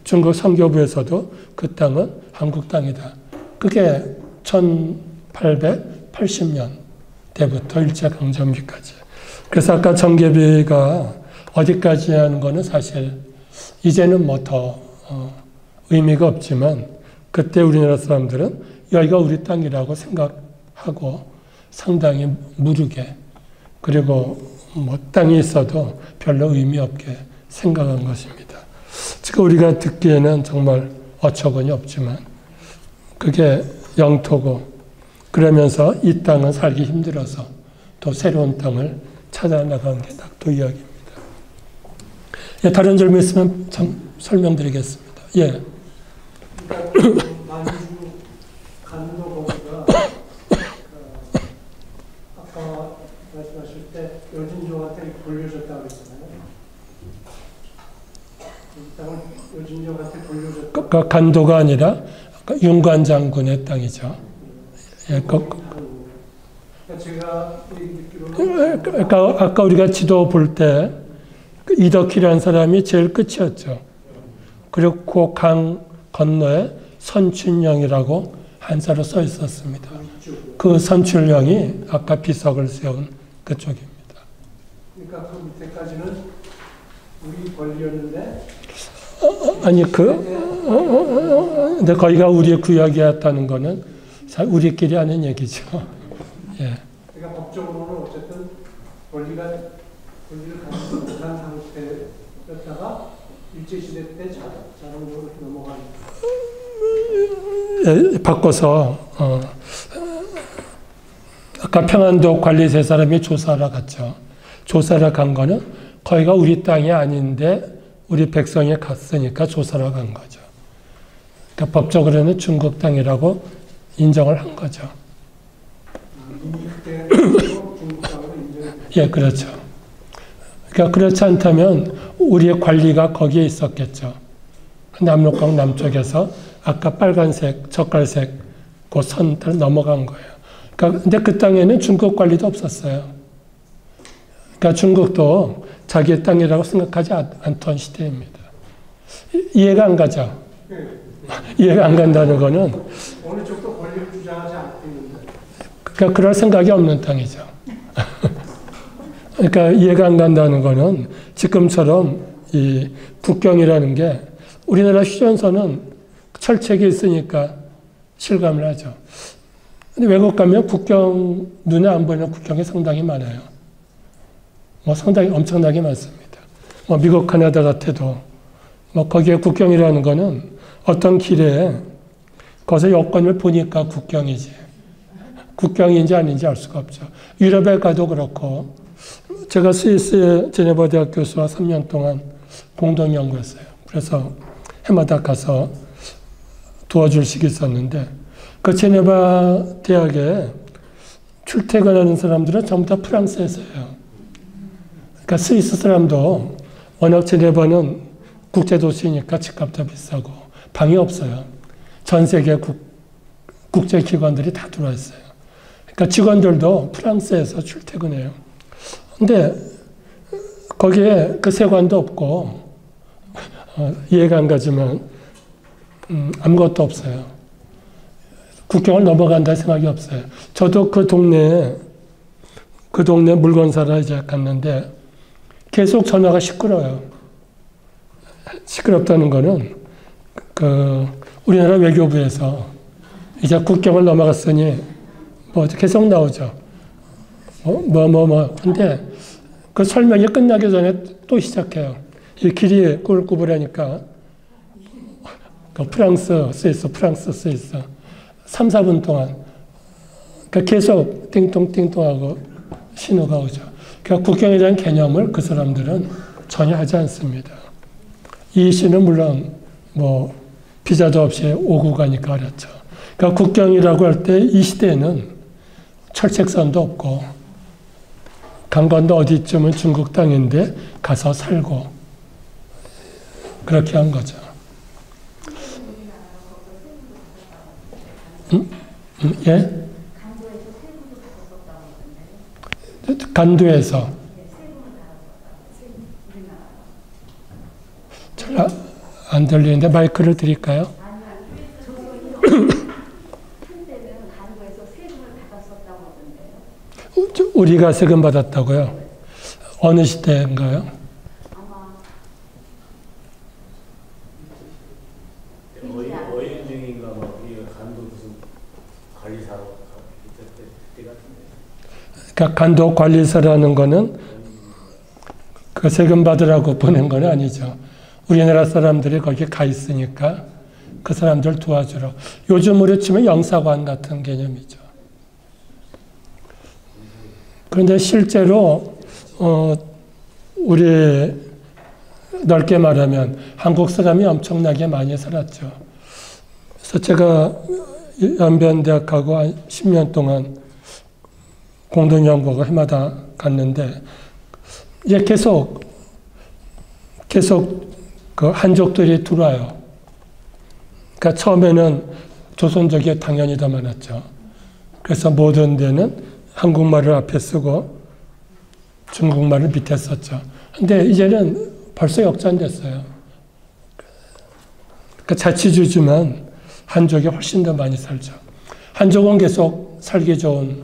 중국 선교부에서도 그 땅은 한국 땅이다. 그게 1880년 때부터 일제강점기까지. 그래서 아까 정계비가 어디까지 하는 거는 사실 이제는 뭐 더 의미가 없지만 그때 우리나라 사람들은 여기가 우리 땅이라고 생각하고 상당히 무르게 그리고 뭐 땅이 있어도 별로 의미 없게 생각한 것입니다. 지금 우리가 듣기에는 정말 어처구니 없지만 그게 영토고 그러면서 이 땅은 살기 힘들어서 또 새로운 땅을 찾아 나간 게 낙토 이야기입니다. 예, 다른 질문 있으면 참 설명드리겠습니다. 예. 그러니까 만주 간도 거기가 아까 말씀하실 때 여진족한테 돌려줬다고 했잖아요. 이 땅을 여진족한테 돌려줬다. 간도가 아니라 윤관 장군의 땅이죠. 예, 제가 듣기로는 그러니까 아까 우리가 지도 볼 때 이덕희라는 사람이 제일 끝이었죠. 그리고 그 강 건너에 선춘령이라고 한자로 써 있었습니다. 그 선춘령이 아까 비석을 세운 그쪽입니다. 그러니까 그 밑에까지는 우리 권리였는데 아니 근데 거기가 우리의 구역이었다는 거는 우리끼리 하는 얘기죠. 예. 그러니까 법적으로는 어쨌든 권리를 가지지 못한 상태였다가 일제시대 때 자동적으로 넘어가는. 예, 바꿔서 아까 평안도 관리세 사람이 조사하러 갔죠. 조사하러 간 거는 거기가 우리 땅이 아닌데 우리 백성이 갔으니까 조사하러 간 거죠. 그러니까 법적으로는 중국 땅이라고 인정을 한 거죠. 이미 그때 중국 땅으로 인정을. 예, 그렇죠. 그러니까 그렇지 않다면 우리의 관리가 거기에 있었겠죠. 남록강 남쪽에서 아까 빨간색, 젓갈색 그 선을 넘어간 거예요. 그러니까 근데 그 땅에는 중국 관리도 없었어요. 그러니까 중국도 자기의 땅이라고 생각하지 않던 시대입니다. 이해가 안 가죠? 이해가 안 간다는 거는 어느 쪽도 권리를 주장하지 않고 있는데. 그러니까 그럴 생각이 없는 땅이죠. 그러니까 이해가 안 간다는 거는 지금처럼 이 국경이라는 게 우리나라 휴전선은 철책이 있으니까 실감을 하죠. 근데 외국 가면 국경, 눈에 안 보이는 국경이 상당히 많아요. 뭐 상당히 엄청나게 많습니다. 뭐 미국, 캐나다 같아도 뭐 거기에 국경이라는 거는 어떤 길에 거기서 여권을 보니까 국경이지. 국경인지 아닌지 알 수가 없죠. 유럽에 가도 그렇고 제가 스위스의 제네바 대학 교수와 3년 동안 공동 연구했어요. 그래서 해마다 가서 도와줄 시기 있었는데 그 제네바 대학에 출퇴근하는 사람들은 전부 다 프랑스에서예요. 그러니까 스위스 사람도 워낙 제네바는 국제도시니까 집값도 비싸고 방이 없어요. 전 세계 국제기관들이 다 들어와 있어요. 그러니까 직원들도 프랑스에서 출퇴근해요. 근데 거기에 그 세관도 없고 이해가 안 가지만 아무것도 없어요. 국경을 넘어간다 생각이 없어요. 저도 그 동네 물건 사러 이제 갔는데 계속 전화가 시끄러워요. 시끄럽다는 거는 우리나라 외교부에서 이제 국경을 넘어갔으니 뭐 계속 나오죠. 근데 그 설명이 끝나기 전에 또 시작해요. 이 길이 꾸불꾸불하니까 프랑스, 스위스 3, 4분 동안 그러니까 계속 띵동띵동하고 신호가 오죠. 그러니까 국경이라는 개념을 그 사람들은 전혀 하지 않습니다. 이 시는 물론 뭐 비자도 없이 오고 가니까 어렵죠. 그러니까 국경이라고 할 때 이 시대에는 철책선도 없고 강건도 어디쯤은 중국 땅인데 가서 살고 그렇게 한 거죠. 예? 간도에서. 잘 안 들리는데 마이크를 드릴까요? 우리가 세금 받았다고요? 어느 시대인가요? 어인 중인가 뭐 우리가 간도 무슨 관리사로 그때 같은데. 그러니까 간도 관리사라는 거는 그 세금 받으라고 보낸 건 아니죠. 우리나라 사람들이 거기 가 있으니까 그 사람들 도와주러. 요즘으로 치면 영사관 같은 개념이죠. 그런데 실제로 우리 넓게 말하면 한국 사람이 엄청나게 많이 살았죠. 그래서 제가 연변대학하고 한 10년 동안 공동연구를 해마다 갔는데 이제 계속 그 한족들이 들어와요. 그러니까 처음에는 조선족이 당연히 더 많았죠. 그래서 모든 데는 한국말을 앞에 쓰고 중국말을 밑에 썼죠. 근데 이제는 벌써 역전됐어요. 그러니까 자치주지만 한족이 훨씬 더 많이 살죠. 한족은 계속 살기 좋은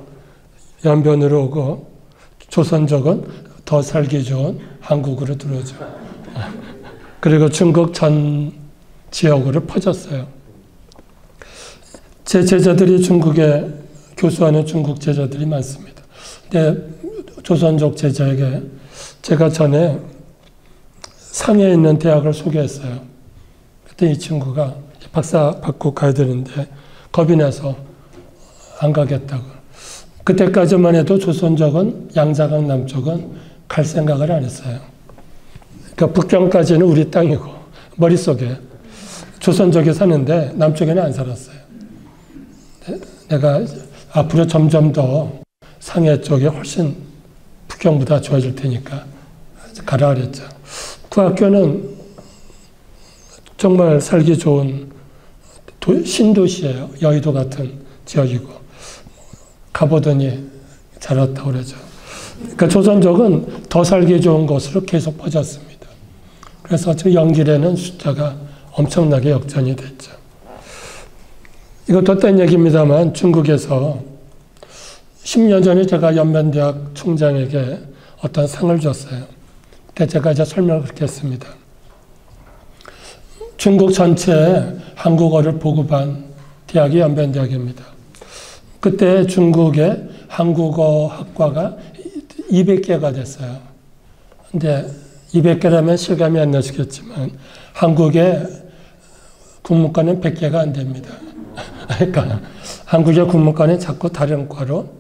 연변으로 오고 조선족은 더 살기 좋은 한국으로 들어오죠. 그리고 중국 전 지역으로 퍼졌어요. 제 제자들이 중국에 교수하는 중국 제자들이 많습니다. 근데 조선족 제자에게 제가 전에 상해에 있는 대학을 소개했어요. 그때 이 친구가 박사 받고 가야 되는데 겁이 나서 안 가겠다고. 그때까지만 해도 조선족은 양자강 남쪽은 갈 생각을 안 했어요. 그러니까 북경까지는 우리 땅이고 머릿속에 조선족이 사는데 남쪽에는 안 살았어요. 내가 앞으로 점점 더 상해 쪽에 훨씬 북경보다 좋아질 테니까 가라 그랬죠. 그 학교는 정말 살기 좋은 신도시예요. 여의도 같은 지역이고 가보더니 잘 왔다고 그러죠. 그러니까 조선족은 더 살기 좋은 곳으로 계속 퍼졌습니다. 그래서 지금 영길에는 숫자가 엄청나게 역전이 됐죠. 이것도 딴 얘기입니다만 중국에서 10년 전에 제가 연변대학 총장에게 어떤 상을 줬어요. 그때 제가 이제 설명을 그렇게 했습니다. 중국 전체에 한국어를 보급한 대학이 연변대학입니다. 그때 중국의 한국어 학과가 200개가 됐어요. 근데 200개라면 실감이 안 나시겠지만 한국의 국문과는 100개가 안 됩니다. 그러니까 한국의 국문과는 자꾸 다른 과로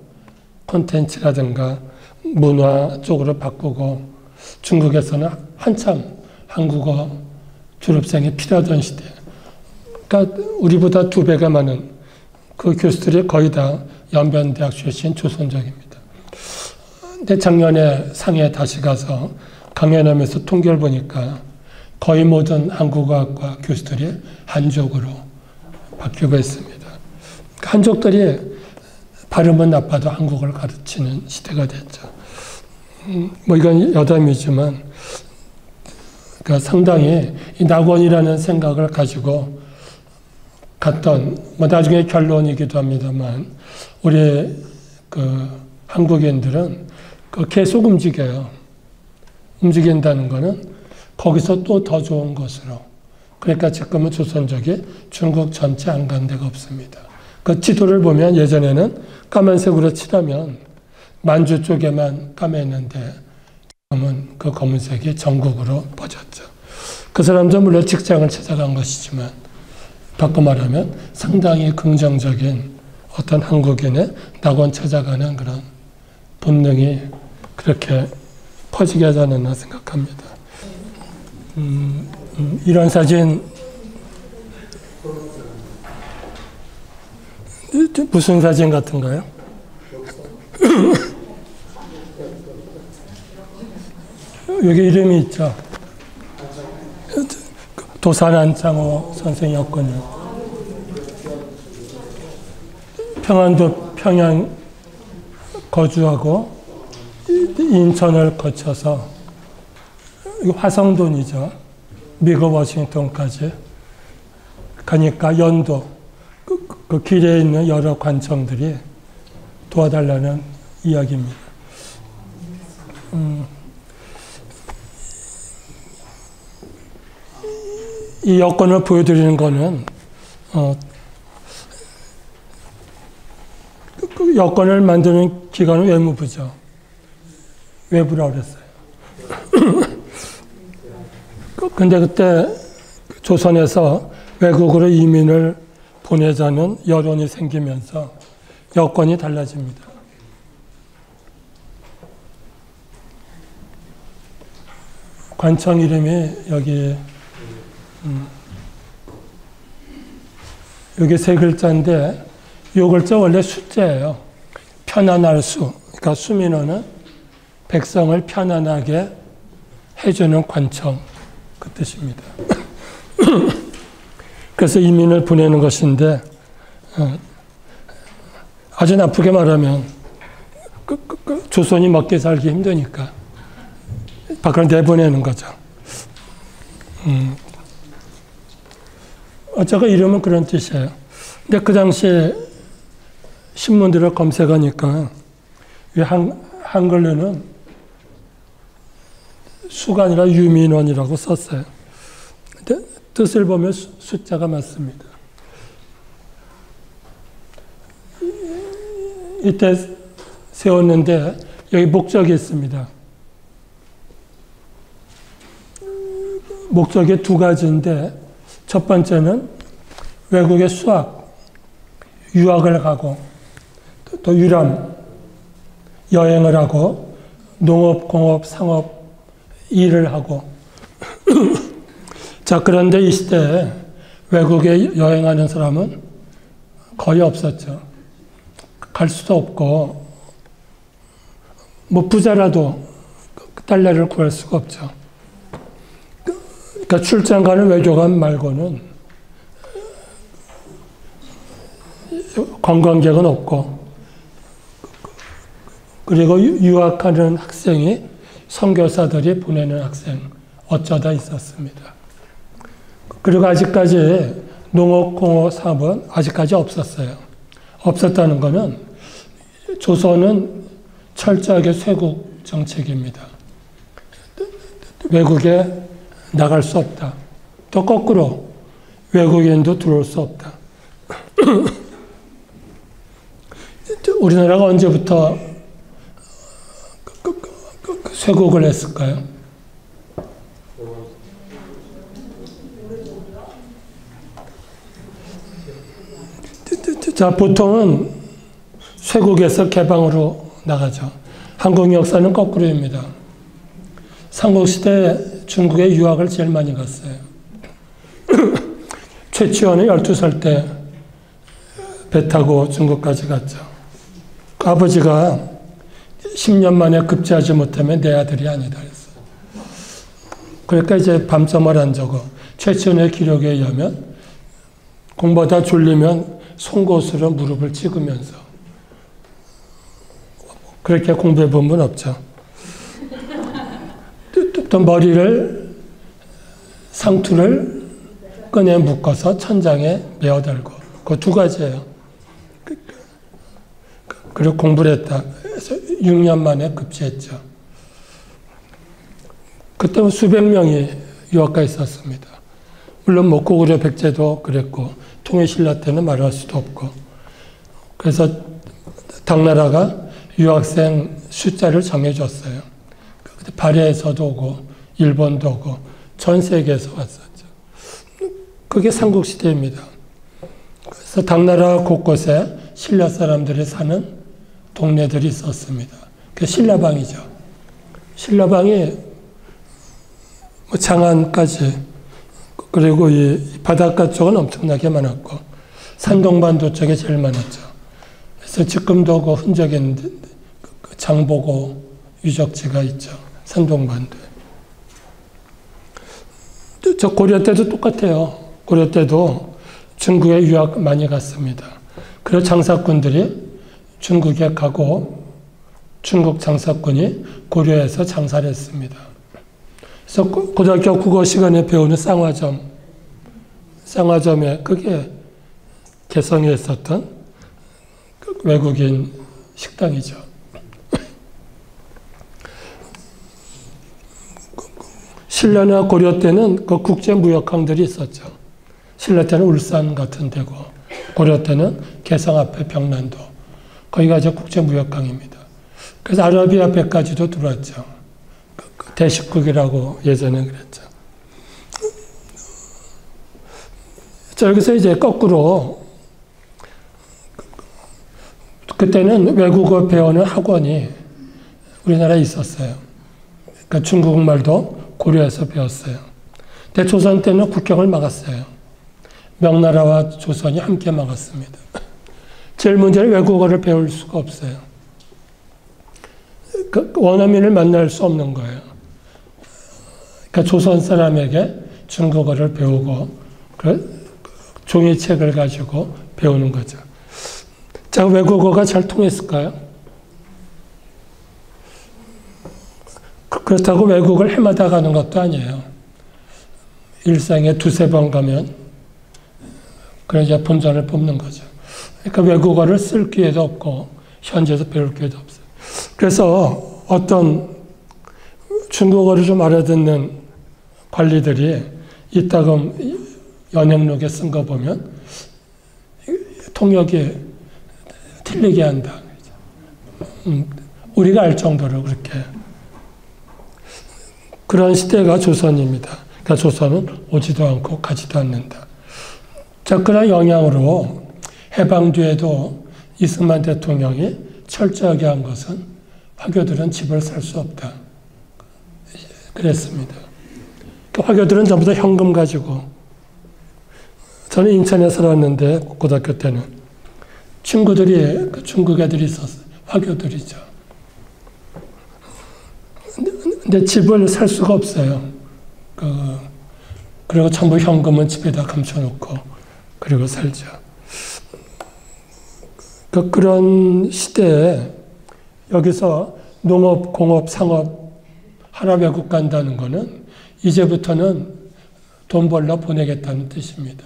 콘텐츠라든가 문화 쪽으로 바꾸고 중국에서는 한참 한국어 졸업생이 필요하던 시대. 그러니까 우리보다 2배가 많은 그 교수들이 거의 다 연변대학 출신 조선족입니다. 근데 작년에 상해에 다시 가서 강연하면서 통계를 보니까 거의 모든 한국어학과 교수들이 한족으로 바뀌고 있습니다. 한족들이 발음은 나빠도 한국어를 가르치는 시대가 됐죠. 뭐 이건 여담이지만 그러니까 상당히 이 낙원이라는 생각을 가지고 갔던 뭐 나중에 결론이기도 합니다만 우리 그 한국인들은 그 계속 움직여요. 움직인다는 거는 거기서 또 더 좋은 곳으로. 그러니까 지금은 조선족이 중국 전체 안 간 데가 없습니다. 그 지도를 보면 예전에는 까만색으로 칠하면 만주 쪽에만 까맸는데 지금은 그 검은색이 전국으로 퍼졌죠. 그 사람도 물론 직장을 찾아간 것이지만 바꿔 말하면 상당히 긍정적인 어떤 한국인의 낙원 찾아가는 그런 본능이 그렇게 퍼지게 하지 않았나 생각합니다. 이런 사진 무슨 사진 같은가요? 여기 이름이 있죠. 도산 안창호 선생이었군요. 평안도 평양 거주하고 인천을 거쳐서 화성돈이죠. 미국 워싱턴까지 가니까 연도 그 길에 있는 여러 관청들이 도와달라는 이야기입니다. 이 여권을 보여드리는 거는 그 여권을 만드는 기관은 외무부죠. 외부라고 그랬어요. 근데 그때 조선에서 외국으로 이민을 보내자는 여론이 생기면서 여건이 달라집니다. 관청 이름이 여기 세 글자인데 이 글자 원래 숫자예요. 편안할 수. 그러니까 수민어는 백성을 편안하게 해주는 관청 그 뜻입니다. 그래서 이민을 보내는 것인데 아주 나쁘게 말하면 조선이 먹기 살기 힘드니까 밖으로 내보내는 거죠. 어쩌고 이름은 그런 뜻이에요. 근데 그 당시에 신문들을 검색하니까 한글로는 수가 아니라 유민원이라고 썼어요. 근데 뜻을 보면 숫자가 맞습니다. 이때 세웠는데 여기 목적이 있습니다. 목적이 두 가지인데 첫 번째는 외국의 수학, 유학을 가고 또 유람, 여행을 하고 농업, 공업, 상업 일을 하고 자 그런데 이 시대에 외국에 여행하는 사람은 거의 없었죠. 갈 수도 없고 뭐 부자라도 딸내를 구할 수가 없죠. 그러니까 출장 가는 외교관 말고는 관광객은 없고 그리고 유학하는 학생이 선교사들이 보내는 학생 어쩌다 있었습니다. 그리고 아직까지 농업, 공업, 사업은 아직까지 없었어요. 없었다는 것은 조선은 철저하게 쇄국 정책입니다. 외국에 나갈 수 없다. 또 거꾸로 외국인도 들어올 수 없다. 우리나라가 언제부터 쇄국을 했을까요? 자, 보통은 쇄국에서 개방으로 나가죠. 한국 역사는 거꾸로입니다. 삼국시대 중국에 유학을 제일 많이 갔어요. 최치원은 12살 때 배 타고 중국까지 갔죠. 아버지가 10년 만에 급제하지 못하면 내 아들이 아니다 그랬어요. 그러니까 이제 밤잠을 안 자고 최치원의 기록에 의하면 공부하다 졸리면 송곳으로 무릎을 찍으면서 그렇게 공부해 본 분 없죠. 또 머리를 상투를 꺼내 묶어서 천장에 메어달고 그 두 가지예요. 그리고 공부를 했다. 그래서 6년 만에 급제했죠. 그때 수백 명이 유학가 있었습니다. 물론 뭐 고구려 백제도 그랬고 통일신라 때는 말할 수도 없고 그래서 당나라가 유학생 숫자를 정해줬어요. 발해에서도 오고 일본도 오고 전 세계에서 왔었죠. 그게 삼국시대입니다. 그래서 당나라 곳곳에 신라 사람들이 사는 동네들이 있었습니다. 그게 신라방이죠. 신라방이 뭐 장안까지 그리고 이 바닷가 쪽은 엄청나게 많았고 산동반도 쪽에 제일 많았죠. 그래서 지금도 그 흔적이 있는데 장보고 유적지가 있죠. 산동반도에. 저 고려 때도 똑같아요. 고려 때도 중국에 유학 많이 갔습니다. 그래서 장사꾼들이 중국에 가고 중국 장사꾼이 고려에서 장사를 했습니다. 그래서 고등학교 국어 시간에 배우는 쌍화점에 그게 개성에 있었던 외국인 식당이죠. 신라나 고려 때는 그 국제무역항들이 있었죠. 신라 때는 울산 같은 데고, 고려 때는 개성 앞에 병난도. 거기가 이제 국제무역항입니다. 그래서 아라비아 배까지도 들어왔죠. 대식국이라고 예전에 그랬죠. 자, 여기서 이제 거꾸로, 그때는 외국어 배우는 학원이 우리나라에 있었어요. 그러니까 중국말도 고려에서 배웠어요. 근데 조선 때는 국경을 막았어요. 명나라와 조선이 함께 막았습니다. 제일 문제는 외국어를 배울 수가 없어요. 원어민을 만날 수 없는 거예요. 그러니까 조선 사람에게 중국어를 배우고 종이책을 가지고 배우는 거죠. 자, 외국어가 잘 통했을까요? 그렇다고 외국을 해마다 가는 것도 아니에요. 일생에 두세 번 가면 그래야 본전을 뽑는 거죠. 그러니까 외국어를 쓸 기회도 없고 현지에서 배울 기회도 없어요. 그래서 어떤 중국어를 좀 알아듣는 관리들이 이따금 연행록에 쓴 거 보면 통역이 틀리게 한다. 우리가 알 정도로 그렇게. 그런 시대가 조선입니다. 그러니까 조선은 오지도 않고 가지도 않는다. 자, 그런 영향으로 해방 뒤에도 이승만 대통령이 철저하게 한 것은 화교들은 집을 살 수 없다. 그랬습니다. 그 화교들은 전부 다 현금 가지고. 저는 인천에 살았는데 고등학교 때는 친구들이 중국 애들이 있었어요. 화교들이죠. 근데 집을 살 수가 없어요. 그리고 전부 현금은 집에다 감춰놓고 그리고 살죠. 그런 시대에 여기서 농업, 공업, 상업 하나 외국 간다는 거는 이제부터는 돈 벌러 보내겠다는 뜻입니다.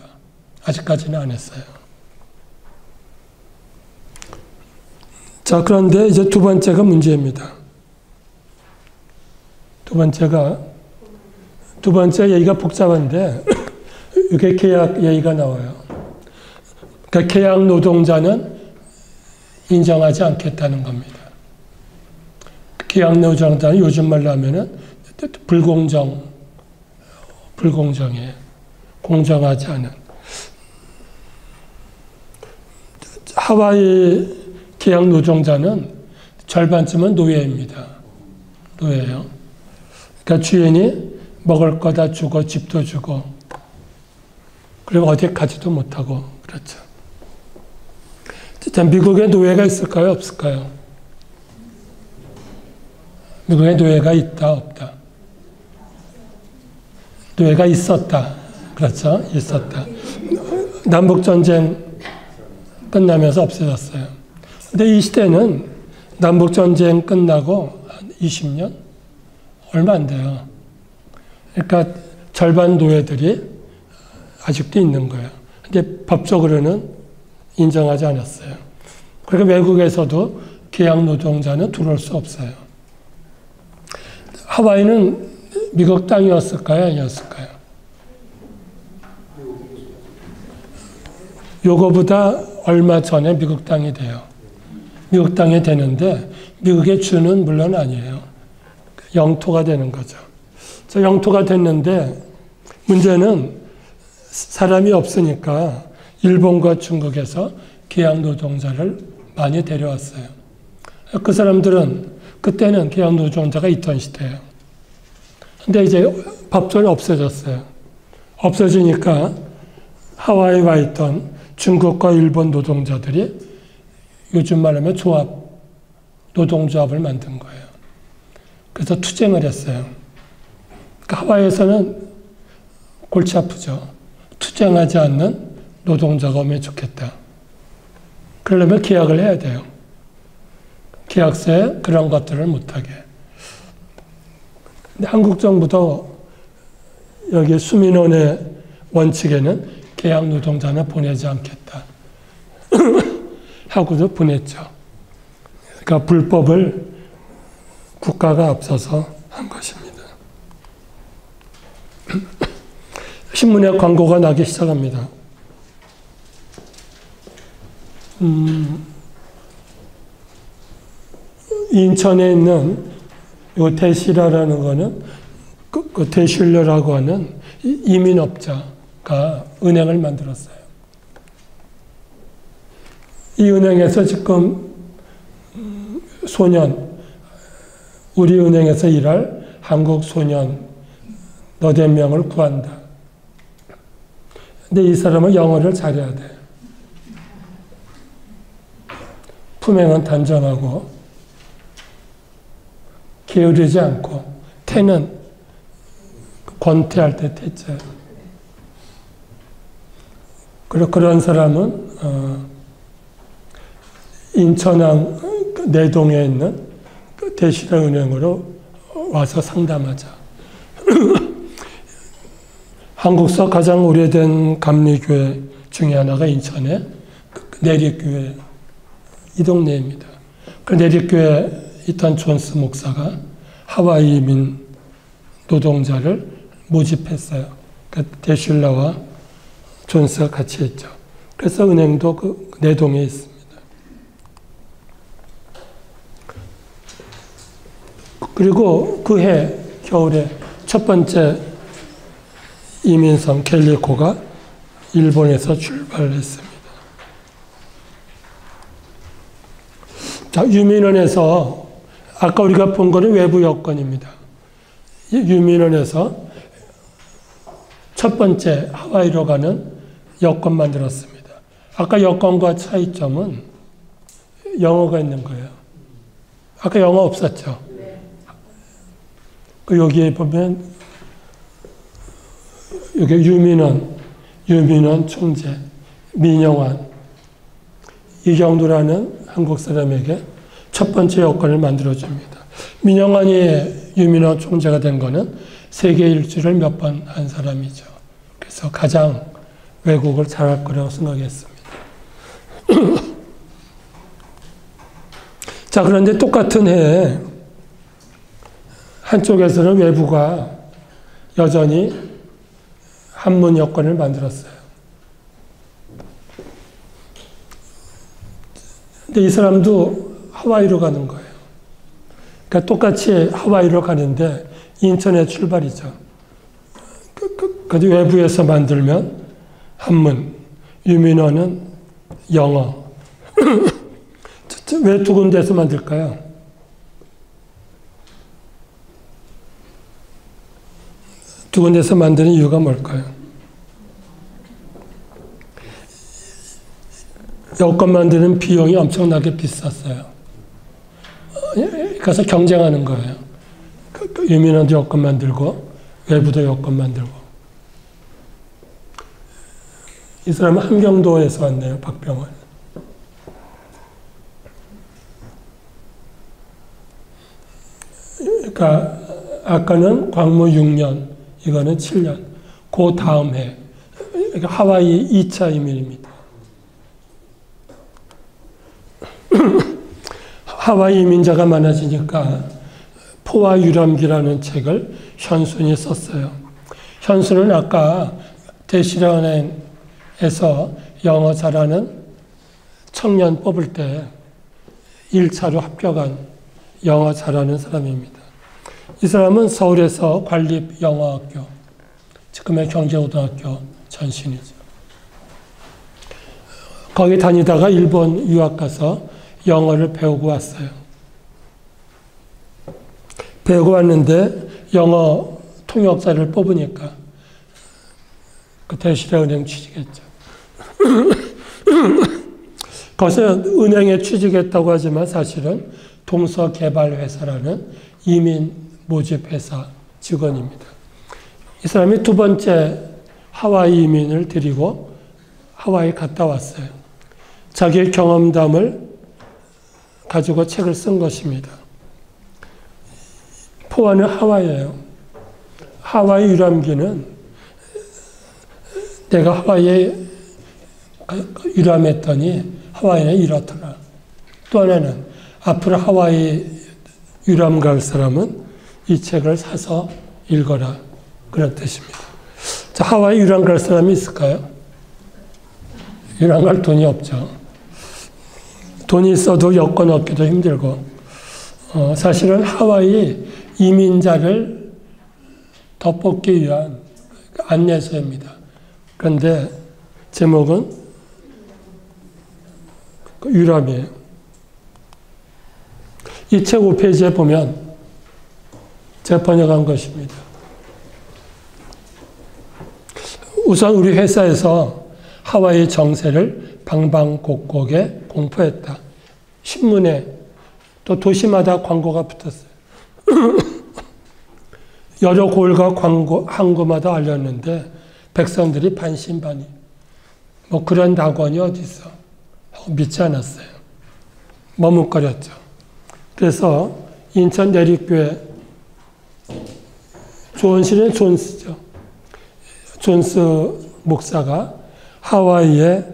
아직까지는 안 했어요. 자, 그런데 이제 두 번째가 문제입니다. 두 번째 얘기가 복잡한데 이게 계약 얘기가 나와요. 그러니까 계약 노동자는 인정하지 않겠다는 겁니다. 계약 노동자는 요즘 말로 하면은 불공정해. 공정하지 않은. 하와이 계약 노동자는 절반쯤은 노예입니다. 노예예요. 그러니까 주인이 먹을 거 다 주고 집도 주고 그리고 어디 가지도 못하고 그렇죠. 진짜 미국에 노예가 있을까요? 없을까요? 미국에 노예가 있다 없다? 노예가 있었다. 그렇죠? 있었다. 남북전쟁 끝나면서 없어졌어요. 근데 이 시대는 남북전쟁 끝나고 한 20년? 얼마 안 돼요. 그러니까 절반 노예들이 아직도 있는 거예요. 근데 법적으로는 인정하지 않았어요. 그러니까 외국에서도 계약 노동자는 들어올 수 없어요. 하와이는 미국 땅이었을까요? 아니었을까요? 요거보다 얼마 전에 미국 땅이 돼요. 미국 땅이 되는데 미국의 주는 물론 아니에요. 영토가 되는 거죠. 저 영토가 됐는데 문제는 사람이 없으니까 일본과 중국에서 계약 노동자를 많이 데려왔어요. 그 사람들은 그때는 계약 노동자가 있던 시대예요. 근데 이제 법전이 없어졌어요. 없어지니까 하와이에 와 있던 중국과 일본 노동자들이 요즘 말하면 노동조합을 만든 거예요. 그래서 투쟁을 했어요. 그러니까 하와이에서는 골치 아프죠. 투쟁하지 않는 노동자가 오면 좋겠다. 그러려면 계약을 해야 돼요. 계약서에 그런 것들을 못하게. 근데 한국 정부도 여기 수민원의 원칙에는 계약 노동자는 보내지 않겠다. 하고도 보냈죠. 그러니까 불법을 국가가 앞서서 한 것입니다. 신문에 광고가 나기 시작합니다. 인천에 있는 이 대시라라는 거는 그 대슐러라고 하는 이민업자가 은행을 만들었어요. 이 은행에서 지금 소년, 우리 은행에서 일할 한국 소년 너댓 명을 구한다. 근데 이 사람은 영어를 잘해야 돼. 품행은 단정하고 게으르지 않고 태는 권태할 때 태자. 그리고 그런 사람은 인천항 내동에 있는 대시라 은행으로 와서 상담하자. 한국서 가장 오래된 감리교회 중에 하나가 인천의 내립교회 이 동네입니다. 그 내립교회 있던 존스 목사가 하와이 이민 노동자를 모집했어요. 그 대슐라와 존스가 같이 했죠. 그래서 은행도 그 내동에 있습니다. 그리고 그 해 겨울에 첫 번째 이민선 켈리코가 일본에서 출발했습니다. 자, 유민원에서 아까 우리가 본 거는 외부 여건입니다. 유민원에서 첫 번째 하와이로 가는 여권 만들었습니다. 아까 여권과 차이점은 영어가 있는 거예요. 아까 영어 없었죠? 여기에 보면 여기 유민원 총재, 민영환, 이경두라는 한국 사람에게 첫 번째 여권을 만들어줍니다. 민영환이 유민원 총재가 된 거는 세계 일주를 몇 번 한 사람이죠. 그래서 가장 외국을 잘할 거라고 생각했습니다. 자, 그런데 똑같은 해에 한쪽에서는 외부가 여전히 한문 여권을 만들었어요. 근데 이 사람도 하와이로 가는 거예요. 그러니까 똑같이 하와이로 가는데 인천에 출발이죠. 그래서 외부에서 만들면 한문, 유민원은 영어. 왜 두 군데에서 만들까요? 두 군데서 만드는 이유가 뭘까요? 여권 만드는 비용이 엄청나게 비쌌어요. 그래서 경쟁하는 거예요. 유민원도 여권 만들고 외부도 여권 만들고. 이 사람은 함경도에서 왔네요. 박병원. 그러니까 아까는 광무 6년, 이거는 7년. 그 다음 해. 그러니까 하와이 2차 이민입니다. 하와이 이민자가 많아지니까 포화 유람기라는 책을 현순이 썼어요. 현순은 아까 대시라은행에서 영어 잘하는 청년 뽑을 때 1차로 합격한 영어 잘하는 사람입니다. 이 사람은 서울에서 관립 영어학교, 지금의 경제고등학교 전신이죠. 거기 다니다가 일본 유학 가서 영어를 배우고 왔어요. 배우고 왔는데 영어 통역자를 뽑으니까 그 대시라은행 취직했죠. 거기서 은행에 취직했다고 하지만 사실은 동서개발회사라는 이민 모집회사 직원입니다. 이 사람이 두 번째 하와이 이민을 데리고 하와이 갔다 왔어요. 자기의 경험담을 가지고 책을 쓴 것입니다. 포화는 하와이예요. 하와이 유람기는 내가 하와이에 유람했더니 하와이는 이렇더라. 또 하나는 앞으로 하와이 유람 갈 사람은 이 책을 사서 읽어라. 그런 뜻입니다. 자, 하와이 유람 갈 사람이 있을까요? 유람 갈 돈이 없죠. 돈이 있어도 여권 얻기도 힘들고, 사실은 하와이 이민자를 덧뽑기 위한 안내서입니다. 그런데 제목은 유람이에요. 이 책 5페이지에 보면 제가 번역한 것입니다. 우선 우리 회사에서 하와이 정세를 방방곡곡에 공포했다. 신문에 또 도시마다 광고가 붙었어요. 여러 고을과 항구마다 알렸는데 백성들이 반신반의. 뭐 그런 낙원이 어디 있어? 하고 믿지 않았어요. 머뭇거렸죠. 그래서 인천 내립교회 존스는 존스죠. 존스 목사가 하와이의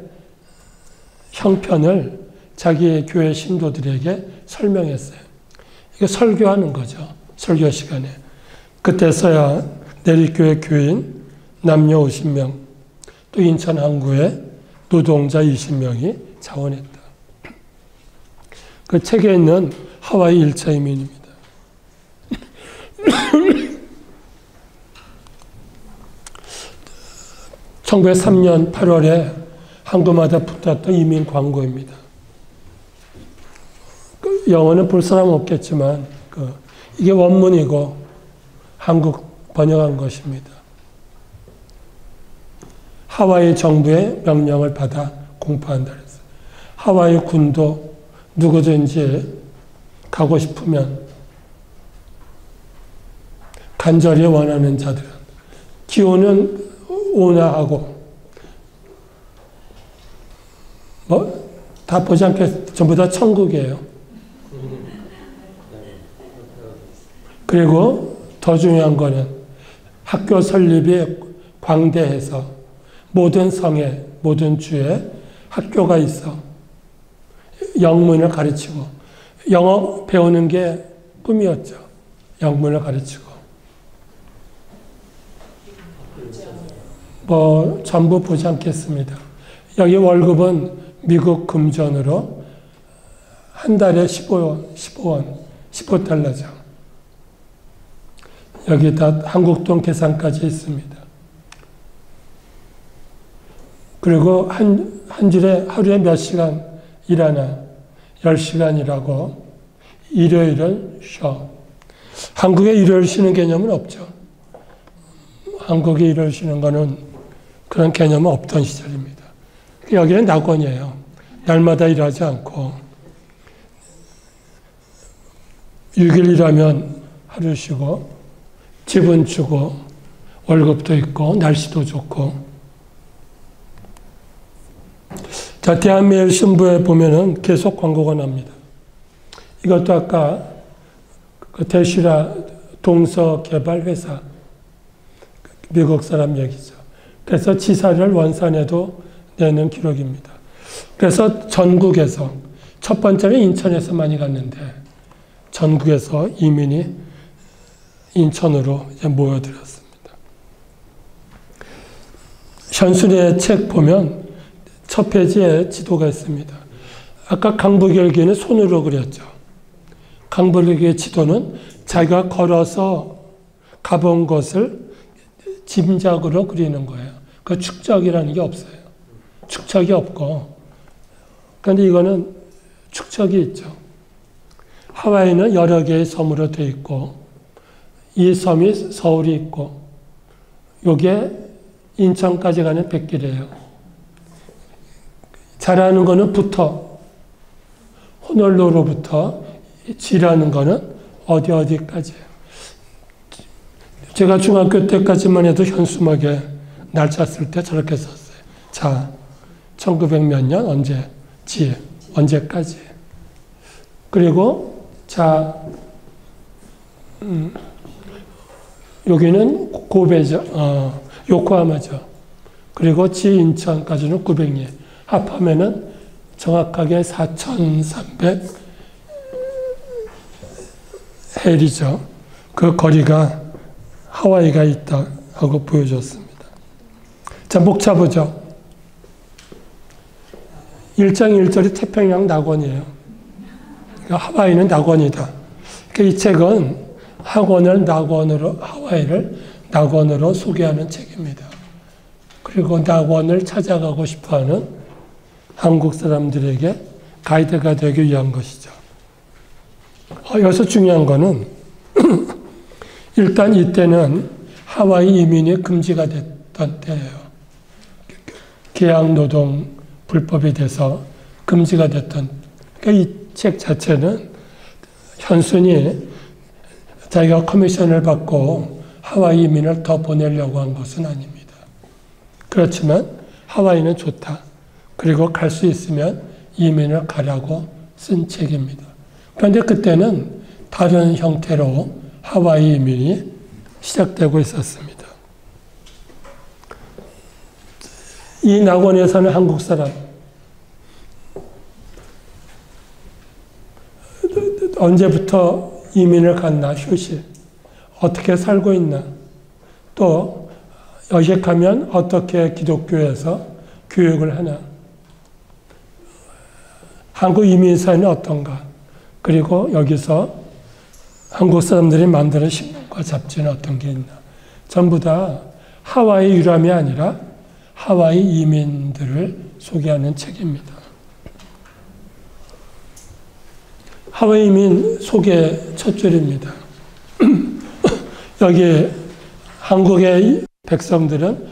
형편을 자기의 교회 신도들에게 설명했어요. 이거 설교하는 거죠. 설교 시간에. 그때서야 내립교회 교인 남녀 50명, 또 인천 항구에 노동자 20명이 자원했다. 그 책에 있는 하와이 1차 이민입니다. (1903년 8월에) 항구마다 붙었던 이민 광고입니다. 영어는 볼 사람 없겠지만 이게 원문이고 한국 번역한 것입니다. 하와이 정부의 명령을 받아 공포한다 그랬어요. 하와이 군도 누구든지 가고 싶으면 간절히 원하는 자들은 기호는 온화하고 뭐 다 보지 않게 전부 다 천국이에요. 그리고 더 중요한 거는 학교 설립이 광대해서 모든 성에 모든 주에 학교가 있어 영문을 가르치고 영어 배우는 게 꿈이었죠. 영문을 가르치고 뭐 전부 보지 않겠습니다. 여기 월급은 미국 금전으로 한 달에 15달러죠. 여기다 한국 돈 계산까지 있습니다. 그리고 한 주에 하루에 몇 시간 일하나 10시간 일하고 일요일은 쉬어. 한국에 일요일 쉬는 개념은 없죠. 한국에 일요일 쉬는 거는 그런 개념은 없던 시절입니다. 여기는 낙원이에요. 날마다 일하지 않고 6일 일하면 하루 쉬고 집은 주고 월급도 있고 날씨도 좋고. 자, 대한매일 신부에 보면은 계속 광고가 납니다. 이것도 아까 그 대시라 동서개발회사 미국 사람 얘기죠. 그래서 지사를 원산에도 내는 기록입니다. 그래서 전국에서 첫 번째는 인천에서 많이 갔는데 전국에서 이민이 인천으로 이제 모여들었습니다. 현순의 책 보면 첫 페이지에 지도가 있습니다. 아까 강북열기는 손으로 그렸죠. 강북열기의 지도는 자기가 걸어서 가본 것을 짐작으로 그리는 거예요. 그 축적이라는 게 없어요. 축척이 없고. 그런데 이거는 축척이 있죠. 하와이는 여러 개의 섬으로 되어 있고 이 섬이 서울이 있고 요게 인천까지 가는 백길이에요. 잘하는 거는 부터 호놀루로부터 지라는 거는 어디까지예요. 제가 중학교 때까지만 해도 현수막에 날짜 쓸 때 저렇게 썼어요. 자, 1900 몇 년 언제 지. 언제까지. 그리고 자 여기는 고베죠. 요코하마죠. 그리고 지 인천까지는 900리. 합하면은 정확하게 4,300 헬이죠. 그 거리가 하와이가 있다 하고 보여줬습니다. 자, 목차 보죠. 1장 1절이 태평양 낙원이에요. 그러니까 하와이는 낙원이다. 그러니까 이 책은 하와이를 낙원으로 소개하는 책입니다. 그리고 낙원을 찾아가고 싶어하는 한국 사람들에게 가이드가 되기 위한 것이죠. 여기서 중요한 거는 일단 이때는 하와이 이민이 금지가 됐던 때예요. 계약노동 불법이 돼서 금지가 됐던. 그러니까 이 책 자체는 현순이 자기가 커미션을 받고 하와이 이민을 더 보내려고 한 것은 아닙니다. 그렇지만 하와이는 좋다. 그리고 갈 수 있으면 이민을 가라고 쓴 책입니다. 그런데 그때는 다른 형태로 하와이 이민이 시작되고 있었습니다. 이 낙원에 사는 한국 사람, 언제부터 이민을 갔나, 휴식, 어떻게 살고 있나, 또 여식하면 어떻게 기독교에서 교육을 하나, 한국 이민 사회는 어떤가, 그리고 여기서 한국 사람들이 만드는 신문과 잡지는 어떤 게 있나, 전부 다 하와이 유람이 아니라 하와이 이민들을 소개하는 책입니다. 하와이 이민 소개 첫 줄입니다. 여기 한국의 백성들은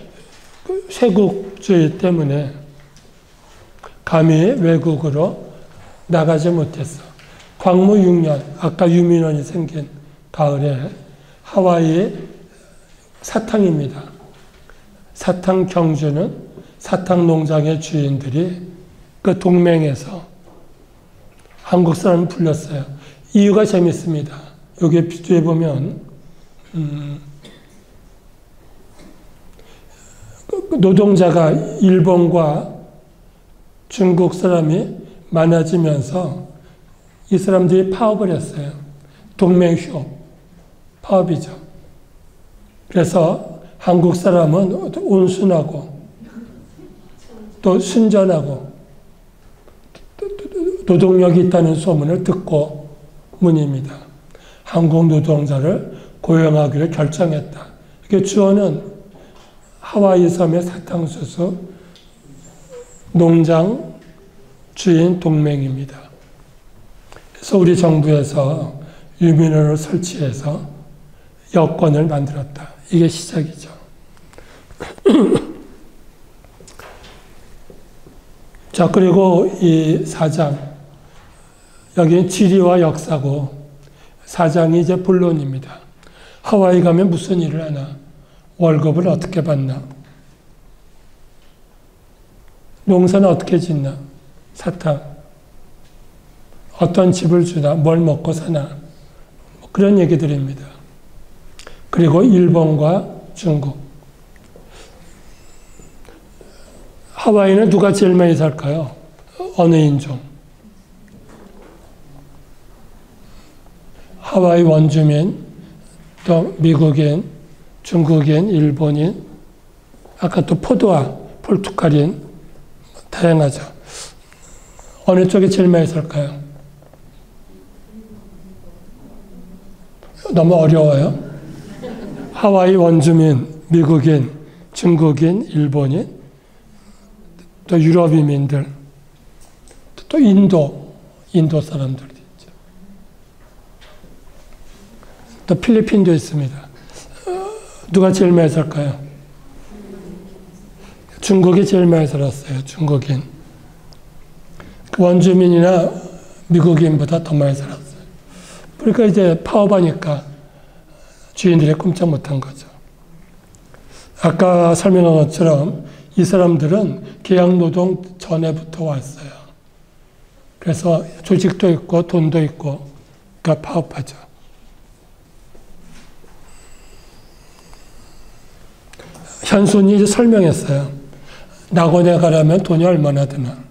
쇄국주의 때문에 감히 외국으로 나가지 못했어. 광무 6년, 아까 유민원이 생긴 가을에 하와이 사탕입니다. 사탕 경주는 사탕 농장의 주인들이 그 동맹에서 한국 사람을 불렀어요. 이유가 재밌습니다. 여기 비교해 보면 노동자가 일본과 중국 사람이 많아지면서 이 사람들이 파업을 했어요. 동맹휴업, 파업이죠. 그래서 한국 사람은 온순하고 또 순전하고 노동력이 있다는 소문을 듣고 문입니다. 한국 노동자를 고용하기로 결정했다. 이게 주어는 하와이 섬의 사탕수수 농장 주인 동맹입니다. 그래서 우리 정부에서 유민원을 설치해서 여권을 만들었다. 이게 시작이죠. 자, 그리고 이 4장. 여기는 지리와 역사고, 4장이 이제 본론입니다. 하와이 가면 무슨 일을 하나? 월급을 어떻게 받나? 농사는 어떻게 짓나? 사탕. 어떤 집을 주나? 뭘 먹고 사나? 그런 얘기들입니다. 그리고 일본과 중국. 하와이는 누가 제일 많이 살까요? 어느 인종? 하와이 원주민, 또 미국인, 중국인, 일본인, 아까 또 포도아, 포르투갈인, 다양하죠. 어느 쪽에 제일 많이 살까요? 너무 어려워요. 하와이 원주민, 미국인, 중국인, 일본인, 또 유럽 이민들, 또 인도 사람들도 있죠. 또 필리핀도 있습니다. 누가 제일 많이 살까요? 중국이 제일 많이 살았어요. 중국인. 원주민이나 미국인보다 더 많이 살았어요. 그러니까 이제 파업하니까 주인들이 꼼짝 못한 거죠. 아까 설명한 것처럼 이 사람들은 계약노동 전에부터 왔어요. 그래서 조직도 있고 돈도 있고 그러니까 파업하죠. 현순이 이제 설명했어요. 낙원에 가려면 돈이 얼마나 드나.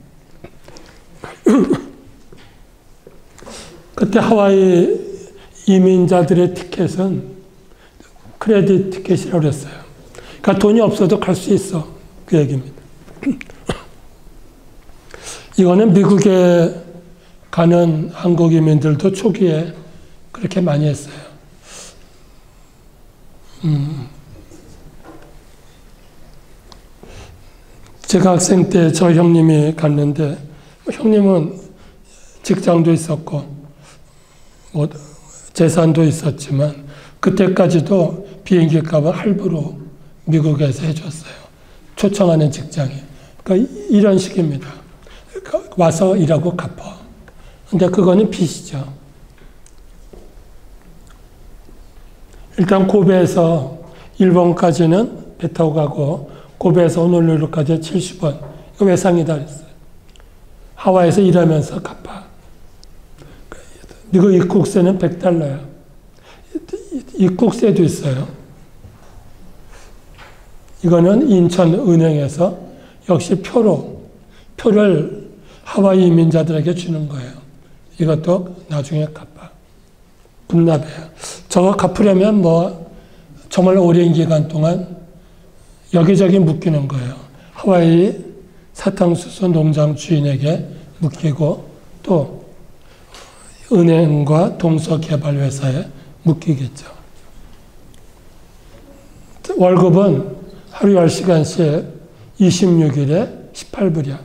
그때 하와이 이민자들의 티켓은 크레딧 티켓이라고 그랬어요. 그러니까 돈이 없어도 갈 수 있어. 그 얘기입니다. 이거는 미국에 가는 한국 이민들도 초기에 그렇게 많이 했어요. 제가 학생 때 저 형님이 갔는데 형님은 직장도 있었고 뭐 재산도 있었지만 그때까지도 비행기 값을 할부로 미국에서 해줬어요. 초청하는 직장이. 그러니까 이런 식입니다. 와서 일하고 갚아. 근데 그거는 빚이죠. 일단 고베에서 일본까지는 배 타고 가고 고베에서 호놀룰루까지 70원. 이거 외상이다 그랬어요. 하와이에서 일하면서 갚아. 미국 입국세는 $100. 입국세도 있어요. 이거는 인천은행에서 역시 표를 하와이 이민자들에게 주는 거예요. 이것도 나중에 갚아. 분납해요. 저거 갚으려면 뭐 정말 오랜 기간 동안 여기저기 묶이는 거예요. 하와이 사탕수수 농장 주인에게 묶이고 또 은행과 동서개발회사에 묶이겠죠. 월급은 하루 10시간씩 26일에 18불이야.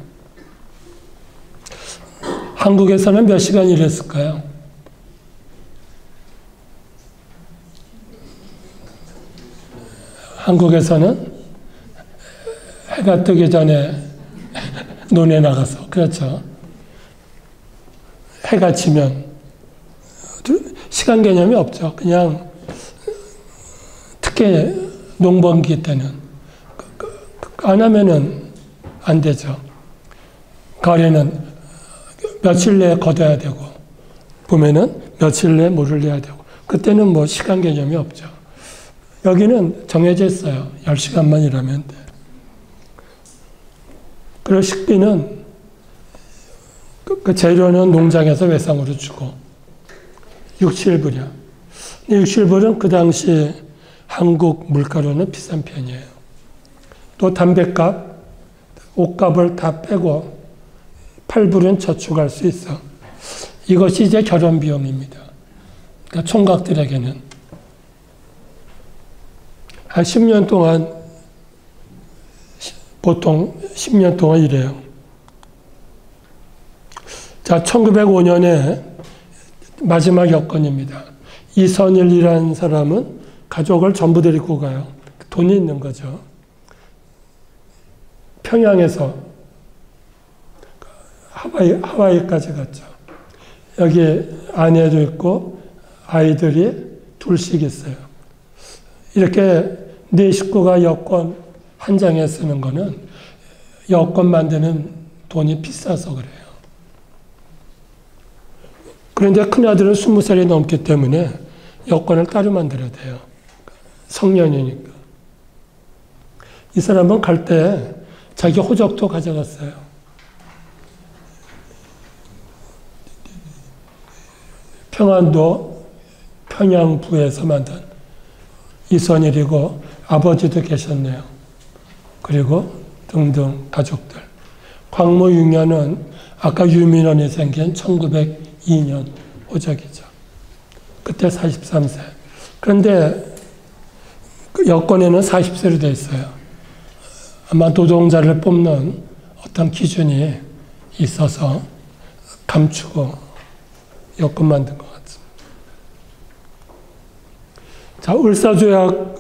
한국에서는 몇 시간 일했을까요? 한국에서는 해가 뜨기 전에 논에 나가서, 그렇죠. 해가 지면 시간 개념이 없죠. 그냥 특히 농번기 때는 안 하면은 안 되죠. 가을에는 며칠 내에 걷어야 되고 봄에는 며칠 내에 물을 내야 되고 그때는 뭐 시간 개념이 없죠. 여기는 정해져 있어요. 10시간만 일하면 돼. 그리고 식비는 그 재료는 농장에서 외상으로 주고 6, 7불이야. 6, 7불은 그 당시 한국 물가로는 비싼 편이에요. 또 담배값, 옷값을 다 빼고 8불은 저축할 수 있어. 이것이 이제 결혼 비용입니다. 그러니까 총각들에게는. 한 10년 동안, 보통 10년 동안 일해요. 자, 1905년에 마지막 여건입니다. 이선일이라는 사람은 가족을 전부 데리고 가요. 돈이 있는 거죠. 평양에서 하와이까지 갔죠. 여기 아내도 있고 아이들이 둘씩 있어요. 이렇게 네 식구가 여권 한 장에 쓰는 거는 여권 만드는 돈이 비싸서 그래요. 그런데 큰아들은 20살이 넘기 때문에 여권을 따로 만들어야 돼요. 성년이니까. 이 사람은 갈 때 자기 호적도 가져갔어요. 평안도 평양부에서 만든 이선일이고 아버지도 계셨네요. 그리고 등등 가족들. 광무 6년은 아까 유민원이 생긴 1902년 호적이죠. 그때 43세. 그런데 그 여권에는 40세로 돼 있어요. 아마 노동자를 뽑는 어떤 기준이 있어서 감추고 여권 만든 것 같습니다. 자, 울사조약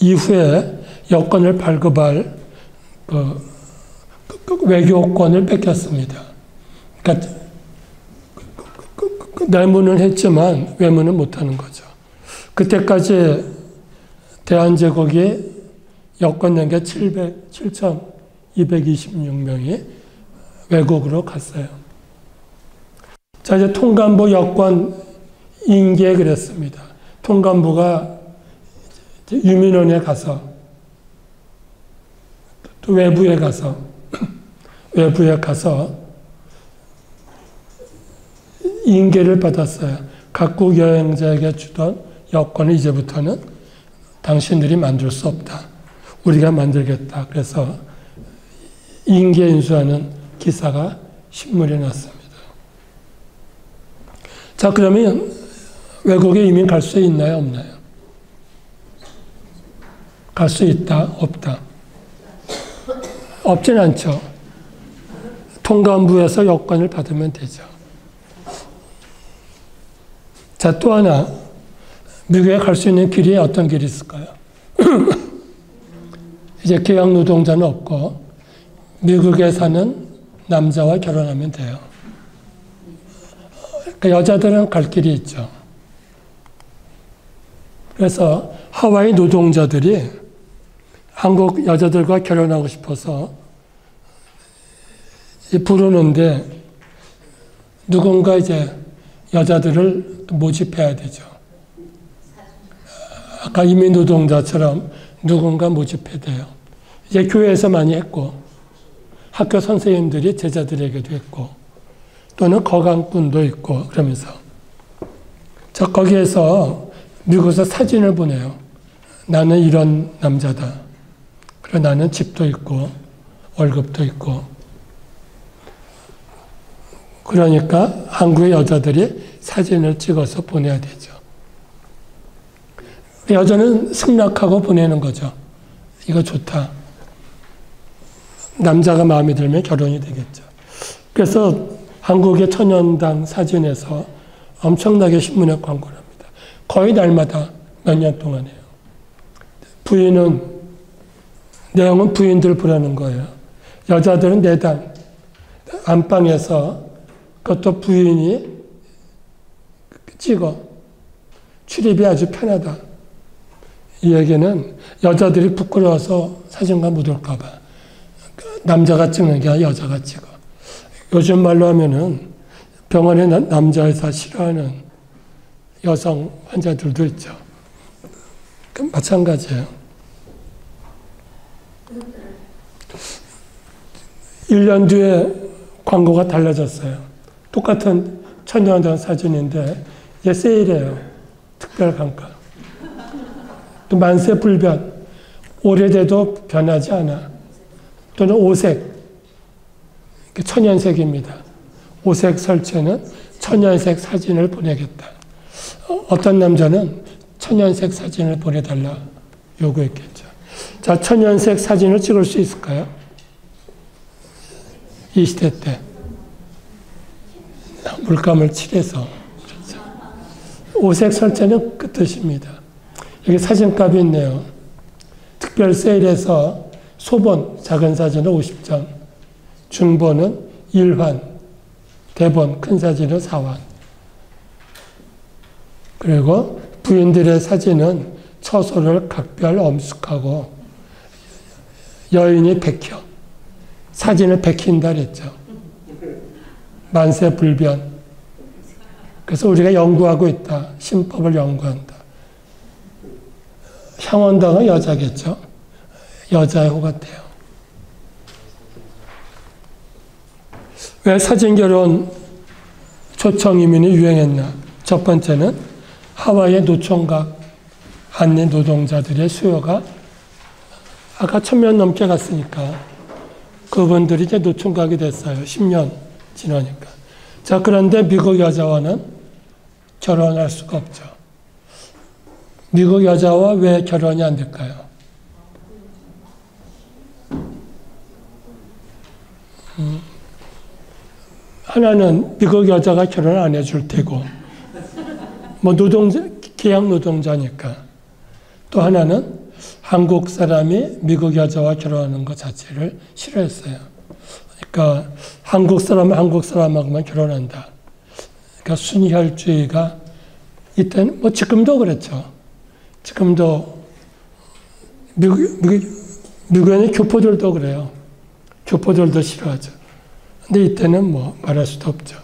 이후에 여권을 발급할 외교권을 뺏겼습니다. 그러니까 내문은 했지만 외문은 못하는 거죠. 그때까지 대한제국이 여권 낸 게 7,226명이 외국으로 갔어요. 자, 이제 통감부 여권 인계에 그랬습니다. 통감부가 유민원에 가서 또 외부에 가서 인계를 받았어요. 각국 여행자에게 주던 여권을 이제부터는 당신들이 만들 수 없다. 우리가 만들겠다. 그래서 인계 인수하는 기사가 신문에 났습니다. 자, 그러면 외국에 이민 갈 수 있나요? 없나요? 갈 수 있다? 없다? 없진 않죠. 통감부에서 여권을 받으면 되죠. 자, 또 하나, 미국에 갈 수 있는 길이 어떤 길이 있을까요? 이제 계약 노동자는 없고 미국에 사는 남자와 결혼하면 돼요. 그러니까 여자들은 갈 길이 있죠. 그래서 하와이 노동자들이 한국 여자들과 결혼하고 싶어서 부르는데 누군가 이제 여자들을 모집해야 되죠. 아까 이민 노동자처럼 누군가 모집해야 돼요. 이제 교회에서 많이 했고 학교 선생님들이 제자들에게도 했고 또는 거강꾼도 있고 그러면서 자, 거기에서 미국에서 사진을 보내요. 나는 이런 남자다. 그리고 나는 집도 있고 월급도 있고 그러니까 한국의 여자들이 사진을 찍어서 보내야 되죠. 여자는 승낙하고 보내는 거죠. 이거 좋다. 남자가 마음에 들면 결혼이 되겠죠. 그래서 한국의 천연당 사진에서 엄청나게 신문에 광고를 합니다. 거의 날마다 몇 년 동안 해요. 내용은 부인들 보라는 거예요. 여자들은 내단, 안방에서 그것도 부인이 찍어. 출입이 아주 편하다. 이 얘기는 여자들이 부끄러워서 사진관 못 올까봐. 남자가 찍는 게 아니라 여자가 찍어. 요즘 말로 하면은 병원에 남자 의사 싫어하는 여성 환자들도 있죠. 마찬가지예요. 1년 뒤에 광고가 달라졌어요. 똑같은 천연당 사진인데 이제 세일해요. 특별 감가. 또 만세 불변. 오래돼도 변하지 않아. 또는 오색. 천연색입니다. 오색 설치는 천연색 사진을 보내겠다. 어떤 남자는 천연색 사진을 보내달라 요구했겠죠. 자, 천연색 사진을 찍을 수 있을까요? 이 시대 때. 물감을 칠해서. 그렇죠. 오색 설치는 그 뜻입니다. 여기 사진값이 있네요. 특별 세일에서 소본, 작은 사진은 50점, 중본은 1환, 대본, 큰 사진은 4환. 그리고 부인들의 사진은 처소를 각별 엄숙하고 여인이 백혀. 사진을 백힌다 그랬죠. 만세불변. 그래서 우리가 연구하고 있다. 신법을 연구한다. 향원당은 여자겠죠. 여자의 호 같아요. 왜 사진결혼 초청이민이 유행했나? 첫 번째는 하와이의 노총각 한인 노동자들의 수요가 아까 1000명 넘게 갔으니까 그분들이 이제 노총각이 됐어요. 10년 지나니까. 자, 그런데 미국 여자와는 결혼할 수가 없죠. 미국 여자와 왜 결혼이 안 될까요? 하나는 미국 여자가 결혼 안 해줄 테고, 계약 노동자니까. 또 하나는 한국 사람이 미국 여자와 결혼하는 것 자체를 싫어했어요. 그러니까 한국 사람은 한국 사람하고만 결혼한다. 그러니까 순혈주의가 이때는 지금도 그렇죠. 지금도 미국에는 교포들도 그래요. 교포들도 싫어하죠. 근데 이때는 말할 수도 없죠.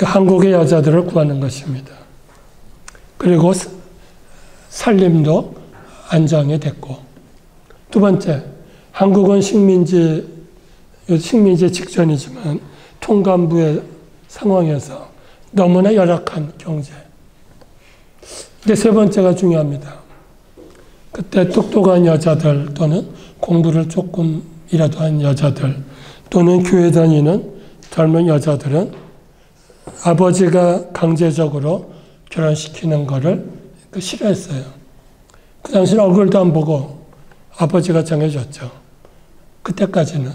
그 한국의 여자들을 구하는 것입니다. 그리고 살림도 안정이 됐고, 두 번째, 한국은 식민지 직전이지만 통감부의 상황에서 너무나 열악한 경제. 근데 세 번째가 중요합니다. 그때 똑똑한 여자들 또는 공부를 조금이라도 한 여자들 또는 교회 다니는 젊은 여자들은 아버지가 강제적으로 결혼시키는 거를 싫어했어요. 그 당시는 얼굴도 안 보고 아버지가 정해줬죠. 그때까지는.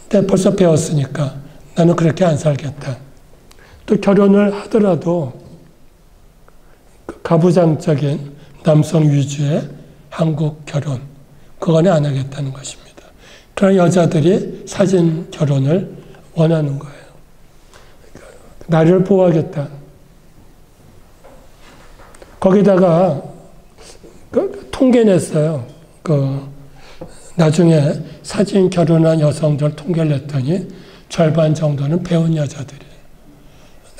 근데 벌써 배웠으니까 나는 그렇게 안 살겠다. 또 결혼을 하더라도 가부장적인 남성 위주의 한국 결혼, 그거는 안 하겠다는 것입니다. 그런 여자들이 사진 결혼을 원하는 거예요. 나를 보호하겠다. 거기다가 통계 냈어요. 나중에 사진 결혼한 여성들 통계를 냈더니 절반 정도는 배운 여자들이에요.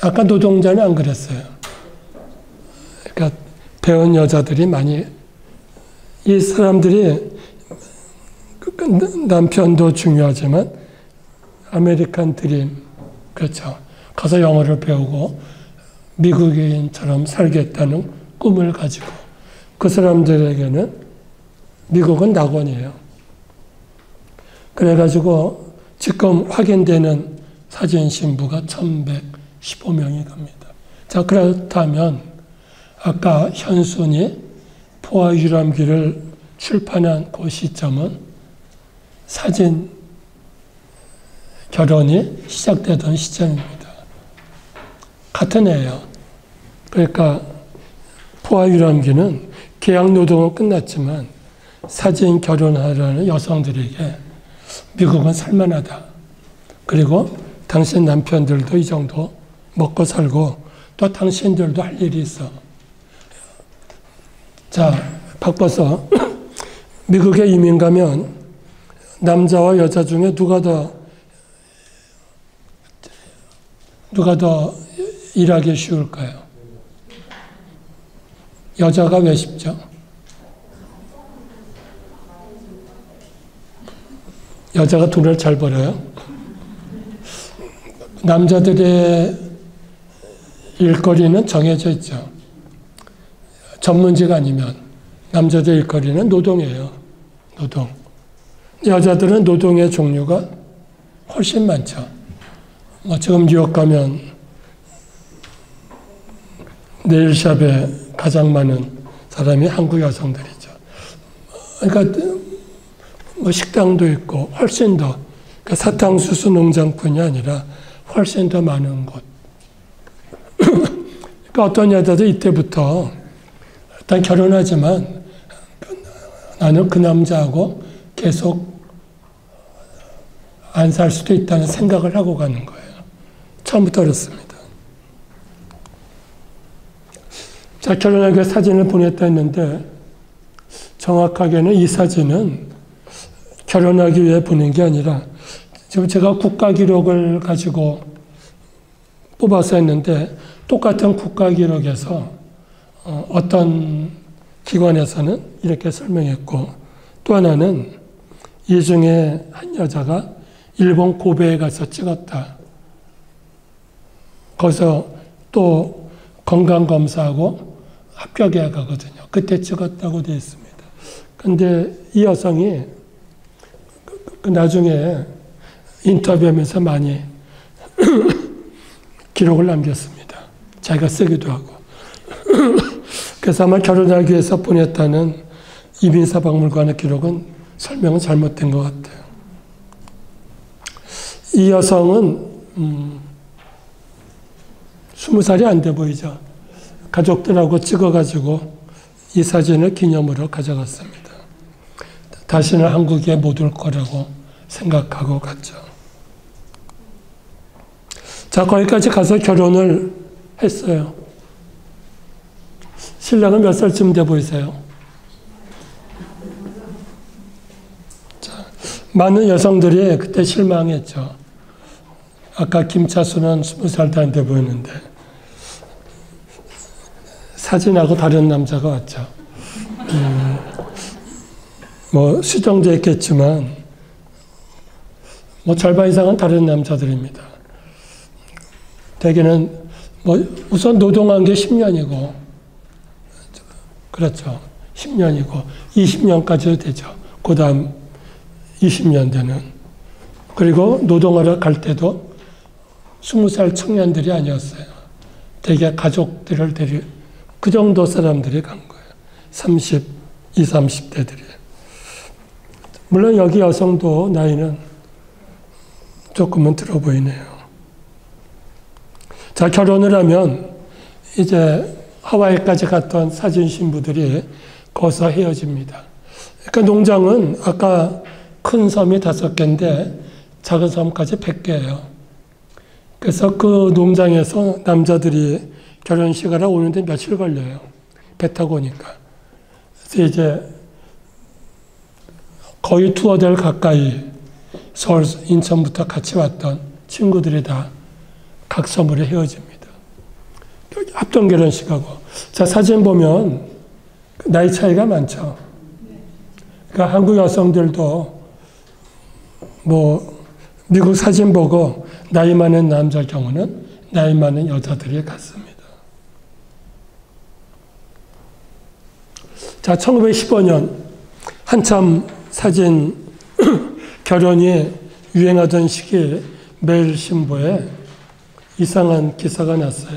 아까 노동자는 안 그랬어요. 그러니까 배운 여자들이 많이, 이 사람들이 남편도 중요하지만 아메리칸 드림, 그렇죠. 가서 영어를 배우고 미국인처럼 살겠다는 꿈을 가지고 그 사람들에게는 미국은 낙원이에요. 그래가지고 지금 확인되는 사진 신부가 1115명이 갑니다. 자, 그렇다면 아까 현순이 포화 유람기를 출판한 그 시점은 사진 결혼이 시작되던 시점입니다. 같은 해예요. 그러니까 포화 유람기는 계약 노동은 끝났지만 사진 결혼하려는 여성들에게 미국은 살만하다. 그리고 당신 남편들도 이 정도 먹고 살고 또 당신들도 할 일이 있어. 자, 바꿔서 미국에 이민 가면 남자와 여자 중에 누가 더 일하기 쉬울까요? 여자가 왜 쉽죠? 여자가 돈을 잘 벌어요. 남자들의 일거리는 정해져 있죠. 전문직 아니면 남자들 일거리는 노동이에요. 노동. 여자들은 노동의 종류가 훨씬 많죠. 지금 뉴욕 가면 네일샵에 가장 많은 사람이 한국 여성들이죠. 그러니까 식당도 있고 훨씬 더, 그러니까 사탕수수 농장뿐이 아니라 훨씬 더 많은 곳. 그러니까 어떤 여자도 이때부터 일단 결혼하지만 나는 그 남자하고 계속 안 살 수도 있다는 생각을 하고 가는 거예요. 처음부터 그렇습니다. 자, 결혼하기 위해 사진을 보냈다 했는데 정확하게는 이 사진은 결혼하기 위해 보낸 게 아니라 지금 제가 국가 기록을 가지고 뽑아서 했는데 똑같은 국가 기록에서 어떤 기관에서는 이렇게 설명했고 또 하나는 이 중에 한 여자가 일본 고베에 가서 찍었다. 거기서 또 건강검사하고 합격해야 가거든요. 그때 찍었다고 되어 있습니다. 근데 이 여성이 나중에 인터뷰하면서 많이 기록을 남겼습니다. 자기가 쓰기도 하고. 그래서 아마 결혼하기 위해서 보냈다는 이민사박물관의 기록은 설명은 잘못된 것 같아요. 이 여성은 20살이 안 돼 보이죠. 가족들하고 찍어가지고 이 사진을 기념으로 가져갔습니다. 다시는 한국에 못 올 거라고 생각하고 갔죠. 자, 거기까지 가서 결혼을 했어요. 신랑은 몇 살쯤 돼 보이세요? 자, 많은 여성들이 그때 실망했죠. 아까 김차수는 20살도 안 돼 보이는데 사진하고 다른 남자가 왔죠. 뭐 수정됐겠지만 뭐 절반 이상은 다른 남자들입니다. 대개는 뭐 우선 노동한 게 10년이고 그렇죠. 10년이고 20년까지도 되죠. 그 다음 20년 되는. 그리고 노동하러 갈 때도 20살 청년들이 아니었어요. 대개 가족들을 그 정도 사람들이 간 거예요. 30, 20, 30대들이. 물론 여기 여성도 나이는 조금은 들어 보이네요. 자, 결혼을 하면 이제 하와이까지 갔던 사진 신부들이 거기서 헤어집니다. 그러니까 농장은 아까 큰 섬이 5개인데 작은 섬까지 100개예요. 그래서 그 농장에서 남자들이 결혼식 하러 오는데 며칠 걸려요. 배 타고 오니까. 그래서 이제 거의 두어 달 가까이 서울, 인천부터 같이 왔던 친구들이 다 각 섬으로 헤어집니다. 합동 결혼식하고. 자, 사진 보면 나이 차이가 많죠. 그러니까 한국 여성들도 뭐 미국 사진 보고 나이 많은 남자 경우는 나이 많은 여자들이 갔습니다. 자, 1915년 한참 사진 결혼이 유행하던 시기에 매일신보에 이상한 기사가 났어요.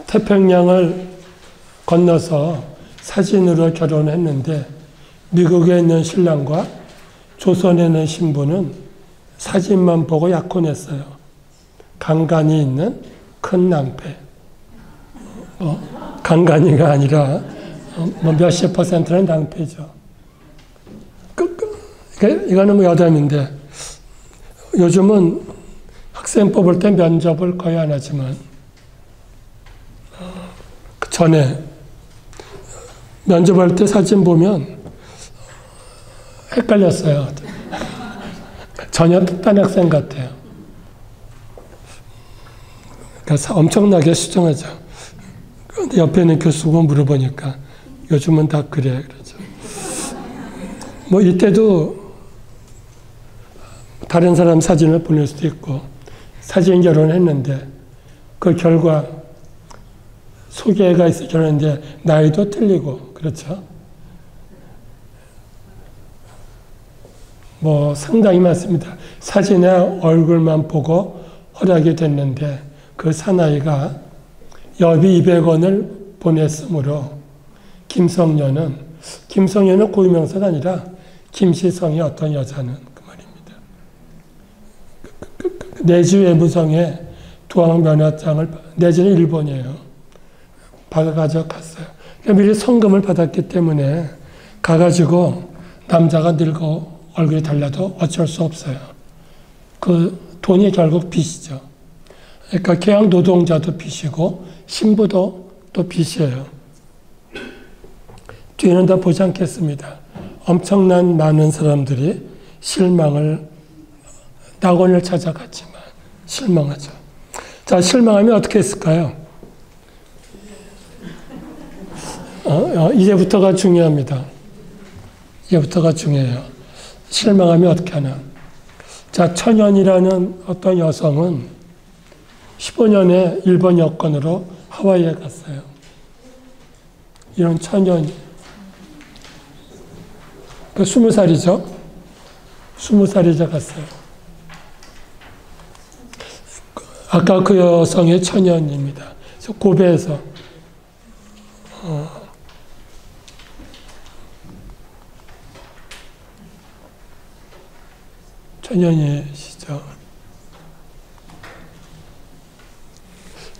태평양을 건너서 사진으로 결혼했는데 미국에 있는 신랑과 조선에 있는 신부는 사진만 보고 약혼했어요. 간간이 있는 큰 낭패. 간간이가 아니라 뭐 몇십 %는 낭패죠. 이거는 뭐 여담인데 요즘은 학생 뽑을 때 면접을 거의 안 하지만 그 전에 면접할 때 사진 보면 헷갈렸어요. 전혀 딴 학생 같아요. 그래서 엄청나게 수정하죠. 근데 옆에 있는 교수가 물어보니까 요즘은 다 그래. 그러죠. 뭐 이때도 다른 사람 사진을 보낼 수도 있고 사진 결혼했는데 그 결과 소개가 있어 결혼했는데 나이도 틀리고 그렇죠. 뭐 상당히 많습니다. 사진에 얼굴만 보고 허락이 됐는데 그 사나이가 여비 200원을 보냈으므로 김성녀는 고유명사가 아니라 김시성이 어떤 여자는 그 말입니다. 내주 외무성에 두항면허장을 내주는 일본이에요. 가져갔어요. 그러니까 미리 성금을 받았기 때문에 가가지고 남자가 늙고 얼굴이 달라도 어쩔 수 없어요. 그 돈이 결국 빚이죠. 그러니까 계약 노동자도 빚이고 신부도 또 빚이에요. 뒤에는 다 보지 않겠습니다. 엄청난 많은 사람들이 낙원을 찾아갔지만 실망하죠. 자, 실망하면 어떻게 했을까요? 이제부터가 중요합니다. 이제부터가 중요해요. 실망하면 어떻게 하나. 자, 천연이라는 어떤 여성은 15년에 일본 여권으로 하와이에 갔어요. 이런 천연이. 20살이죠. 20살이자 갔어요. 아까 그 여성의 천연입니다. 그래서 고베에서 천연이시죠.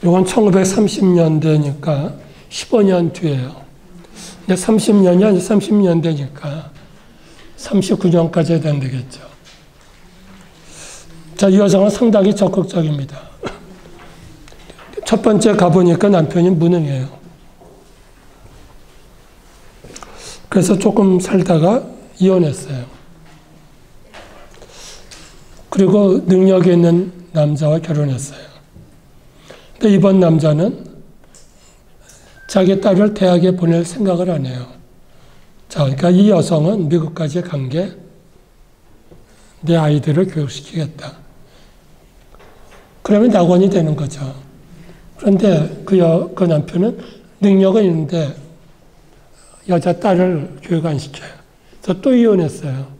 이건 1930년대니까 15년 뒤에요. 근데 30년이 아니 30년대니까 39년까지 해야 되겠죠. 자, 이 여성은 상당히 적극적입니다. 첫 번째 가보니까 남편이 무능해요. 그래서 조금 살다가 이혼했어요. 그리고 능력이 있는 남자와 결혼했어요. 근데 이번 남자는 자기 딸을 대학에 보낼 생각을 안 해요. 자, 그러니까 이 여성은 미국까지 간 게 내 아이들을 교육시키겠다. 그러면 낙원이 되는 거죠. 그런데 그 남편은 능력은 있는데 여자 딸을 교육 안 시켜요. 그래서 또 이혼했어요.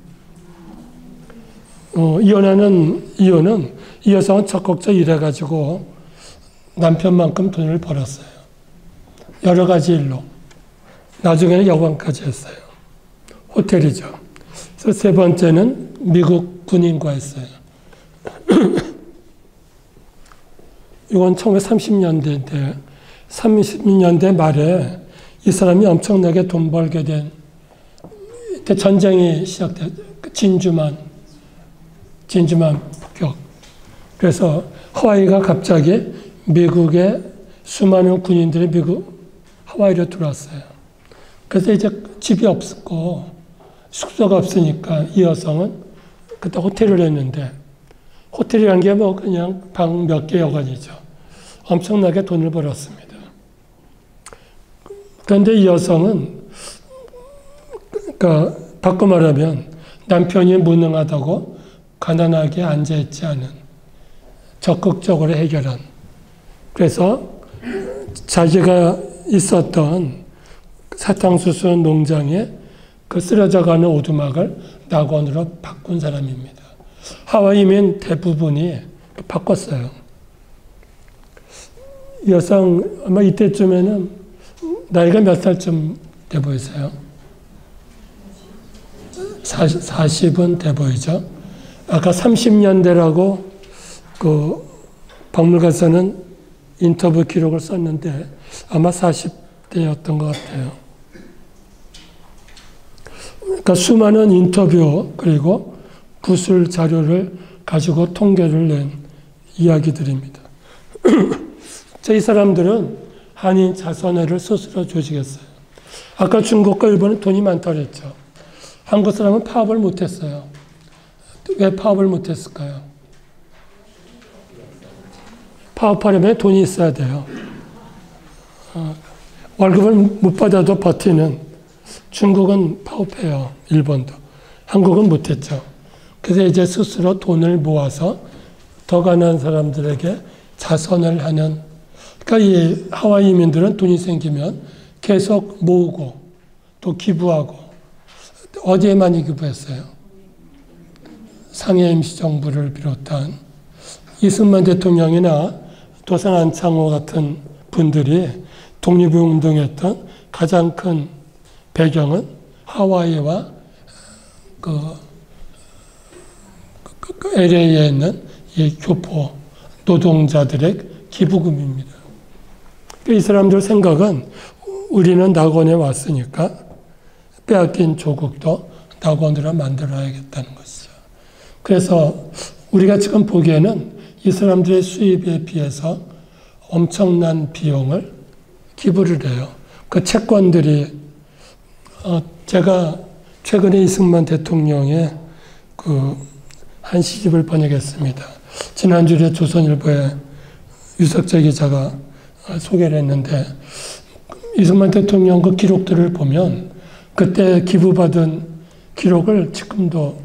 이혼하는 이유는 이 여성은 적극적으로 일해가지고 남편만큼 돈을 벌었어요. 여러 가지 일로. 나중에는 여관까지 했어요. 호텔이죠. 그래서 세 번째는 미국 군인과 했어요. 이건 1930년대인데 30년대 말에 이 사람이 엄청나게 돈 벌게 된 이때 전쟁이 시작됐 진주만 폭격. 그래서 하와이가 갑자기 미국의 수많은 군인들이 하와이로 들어왔어요. 그래서 이제 집이 없었고 숙소가 없으니까 이 여성은 그때 호텔을 했는데 호텔이란 게 뭐 그냥 방 몇 개 여관이죠. 엄청나게 돈을 벌었습니다. 그런데 이 여성은 그러니까 바꿔 말하면 남편이 무능하다고 가난하게 앉아있지 않은 적극적으로 해결한 그래서 자기가 있었던 사탕수수 농장에 그 쓰러져가는 오두막을 낙원으로 바꾼 사람입니다. 하와이민 대부분이 바꿨어요. 이 여성 아마 이때쯤에는 나이가 몇 살쯤 돼 보이세요? 40은 돼 보이죠? 아까 30년대라고 그 박물관에서는 인터뷰 기록을 썼는데 아마 40대였던 것 같아요. 그러니까 수많은 인터뷰 그리고 구술 자료를 가지고 통계를 낸 이야기들입니다. 이 사람들은 한인 자선회를 스스로 조직했어요. 아까 중국과 일본은 돈이 많다고 그랬죠. 한국 사람은 파업을 못했어요. 왜 파업을 못했을까요? 파업하려면 돈이 있어야 돼요. 월급을 못 받아도 버티는 중국은 파업해요. 일본도. 한국은 못했죠. 그래서 이제 스스로 돈을 모아서 더 가난한 사람들에게 자선을 하는 그러니까 이 하와이 이민들은 돈이 생기면 계속 모으고 또 기부하고 어디에 많이 기부했어요? 상해 임시정부를 비롯한 이승만 대통령이나 도산 안창호 같은 분들이 독립운동했던 가장 큰 배경은 하와이와 LA에 있는 이 교포 노동자들의 기부금입니다. 이 사람들 생각은 우리는 낙원에 왔으니까 빼앗긴 조국도 낙원으로 만들어야겠다는 것이죠. 그래서 우리가 지금 보기에는 이 사람들의 수입에 비해서 엄청난 비용을 기부를 해요. 그 채권들이 제가 최근에 이승만 대통령의 한 시집을 번역했습니다. 지난주에 조선일보에 유석재 기자가 소개를 했는데 이승만 대통령 그 기록들을 보면 그때 기부받은 기록을 지금도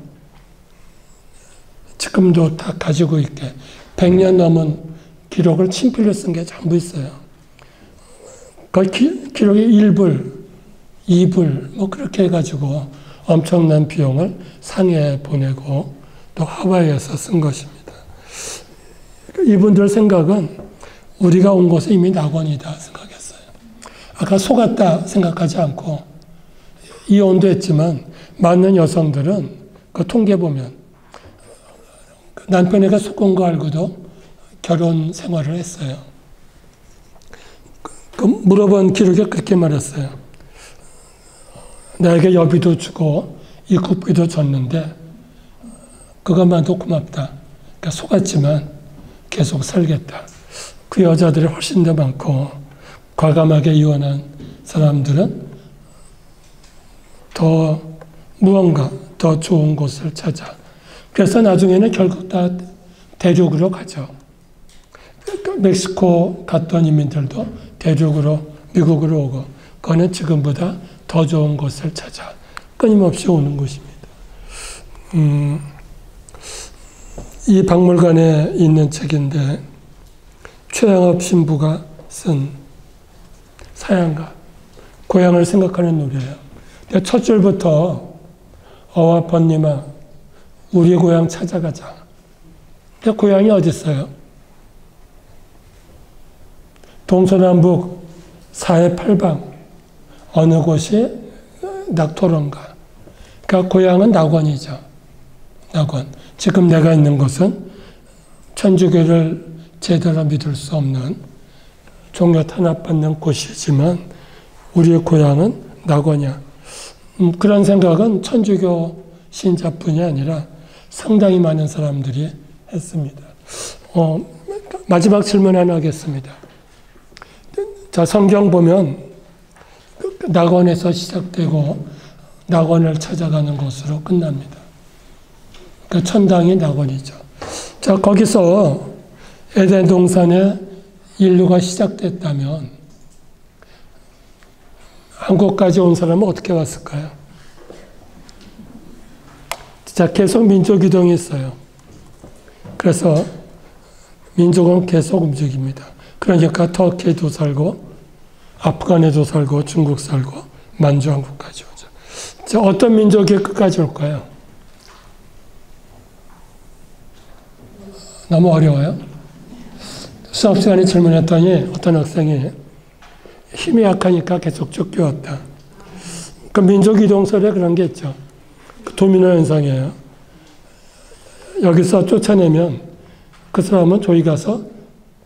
다 가지고 있게 100년 넘은 기록을 친필로 쓴 게 전부 있어요. 그 기록이 1불, 2불 뭐 그렇게 해가지고 엄청난 비용을 상해에 보내고 또 하와이에서 쓴 것입니다. 이분들 생각은 우리가 온 곳에 이미 낙원이다 생각했어요. 아까 속았다 생각하지 않고 이혼도 했지만 많은 여성들은 그 통계 보면 남편에게 속은 거 알고도 결혼 생활을 했어요. 물어본 기록에 그렇게 말했어요. 나에게 여비도 주고 입국비도 줬는데 그것만도 고맙다. 그러니까 속았지만 계속 살겠다. 그 여자들이 훨씬 더 많고 과감하게 이혼한 사람들은 더 무언가 더 좋은 곳을 찾아 그래서 나중에는 결국 다 대륙으로 가죠. 멕시코 갔던 이민들도 대륙으로 미국으로 오고 그거는 지금보다 더 좋은 곳을 찾아 끊임없이 오는 곳입니다. 이 박물관에 있는 책인데 최양업 신부가 쓴 사양가, 고향을 생각하는 노래예요. 첫 줄부터 어와 번님아 우리 고향 찾아가자. 근데 고향이 어디 있어요? 동서남북 사해팔방 어느 곳이 낙토론가. 그러니까 고향은 낙원이죠. 낙원. 지금 내가 있는 곳은 천주교를 제대로 믿을 수 없는 종교 탄압받는 곳이지만 우리의 고향은 낙원이야. 그런 생각은 천주교 신자뿐이 아니라 상당히 많은 사람들이 했습니다. 마지막 질문 하나 하겠습니다. 자, 성경 보면 낙원에서 시작되고 낙원을 찾아가는 곳으로 끝납니다. 그 천당이 낙원이죠. 자, 거기서 에덴 동산에 인류가 시작됐다면 한국까지 온 사람은 어떻게 왔을까요? 자, 계속 민족 이동이 있어요. 그래서 민족은 계속 움직입니다. 그러니까 터키에도 살고 아프간에도 살고 중국 살고 만주 한국까지 오죠. 자, 어떤 민족이 끝까지 올까요? 너무 어려워요? 수업 시간에 질문했더니 어떤 학생이 힘이 약하니까 계속 쫓겨왔다. 그 민족 이동설에 그런 게 있죠. 그 도미노 현상이에요. 여기서 쫓아내면 그 사람은 저기 가서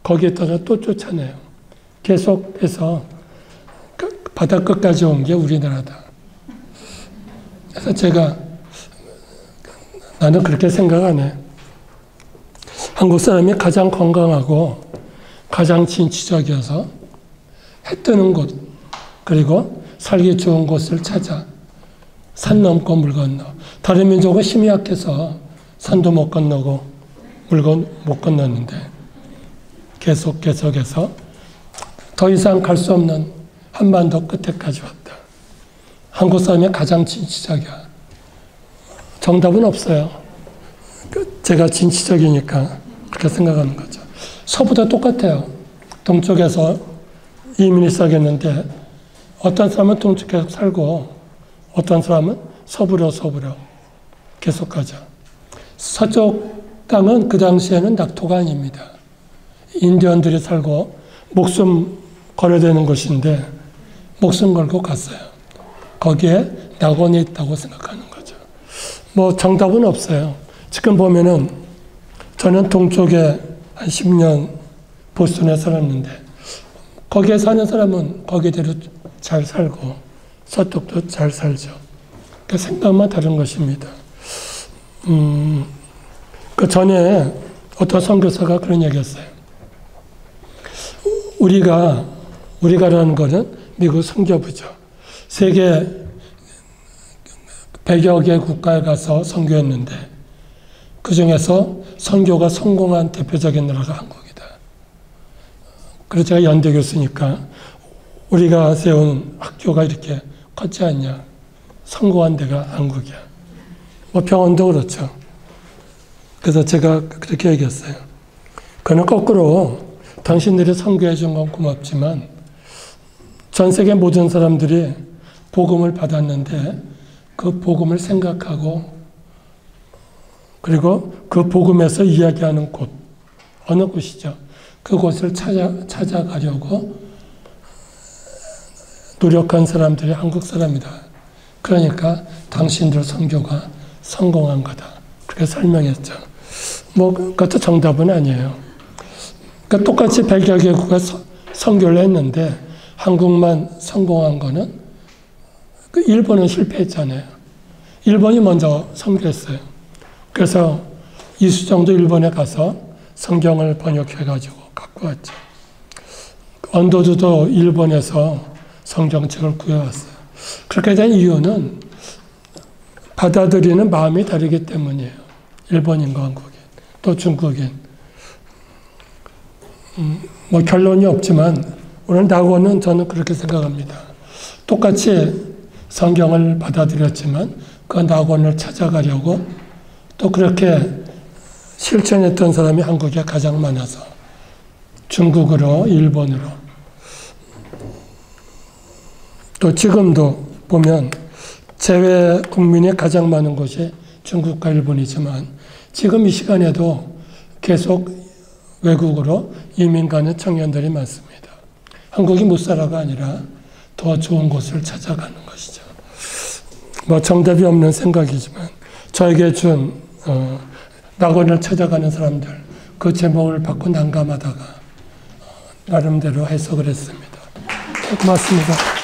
거기에 따라 또 쫓아내요. 계속해서 바다 끝까지 온 게 우리나라다. 그래서 나는 그렇게 생각 안 해. 한국 사람이 가장 건강하고 가장 진취적이어서 해 뜨는 곳, 그리고 살기 좋은 곳을 찾아 산 넘고 물 건너. 다른 민족은 힘이 약해서 산도 못 건너고 물건 못 건넜는데 계속해서 더 이상 갈 수 없는 한반도 끝에까지 왔다. 한국 사람이 가장 진취적이야. 정답은 없어요. 제가 진취적이니까 그렇게 생각하는 거죠. 서부도 똑같아요. 동쪽에서 이민이 시작했는데 어떤 사람은 동쪽에서 살고 어떤 사람은 서부로 계속 가죠. 서쪽 땅은 그 당시에는 낙토가 아닙니다. 인디언들이 살고 목숨 걸어야 되는 곳인데 목숨 걸고 갔어요. 거기에 낙원이 있다고 생각하는 거죠. 뭐 정답은 없어요. 지금 보면은 저는 동쪽에 한 10년 보스턴에 살았는데 거기에 사는 사람은 거기대로 잘 살고 서쪽도 잘 살죠. 그 생각만 다른 것입니다. 그 전에 어떤 선교사가 그런 얘기했어요. 우리가라는 거는 미국 선교부죠. 세계 100여 개 국가에 가서 선교했는데 그 중에서 선교가 성공한 대표적인 나라가 한국이다. 그래서 제가 연대 교수니까 우리가 세운 학교가 이렇게 컸지 않냐. 성공한 데가 한국이야. 뭐 병원도 그렇죠. 그래서 제가 그렇게 얘기했어요. 그는 거꾸로 당신들이 선교해 준 건 고맙지만 전 세계 모든 사람들이 복음을 받았는데 그 복음을 생각하고 그리고 그 복음에서 이야기하는 곳, 어느 곳이죠. 그곳을 찾아가려고 노력한 사람들이 한국 사람이다. 그러니까 당신들 선교가 성공한 거다. 그렇게 설명했죠. 뭐 그것도 정답은 아니에요. 그러니까 똑같이 100여 개국가 선교를 했는데 한국만 성공한 거는 그 일본은 실패했잖아요. 일본이 먼저 선교했어요. 그래서 이수정도 일본에 가서 성경을 번역해가지고 갖고 왔죠. 언더두도 일본에서 성경책을 구해왔어요. 그렇게 된 이유는 받아들이는 마음이 다르기 때문이에요. 일본인과 한국인, 또 중국인. 뭐 결론이 없지만 오늘 낙원은 저는 그렇게 생각합니다. 똑같이 성경을 받아들였지만 그 낙원을 찾아가려고 또 그렇게 실천했던 사람이 한국에 가장 많아서 중국으로, 일본으로. 또 지금도 보면 재외 국민이 가장 많은 곳이 중국과 일본이지만 지금 이 시간에도 계속 외국으로 이민 가는 청년들이 많습니다. 한국이 못 살아가 아니라 더 좋은 곳을 찾아가는 것이죠. 뭐 정답이 없는 생각이지만 저에게 준 낙원을 찾아가는 사람들, 그 제목을 받고 난감하다가 나름대로 해석을 했습니다. 고맙습니다.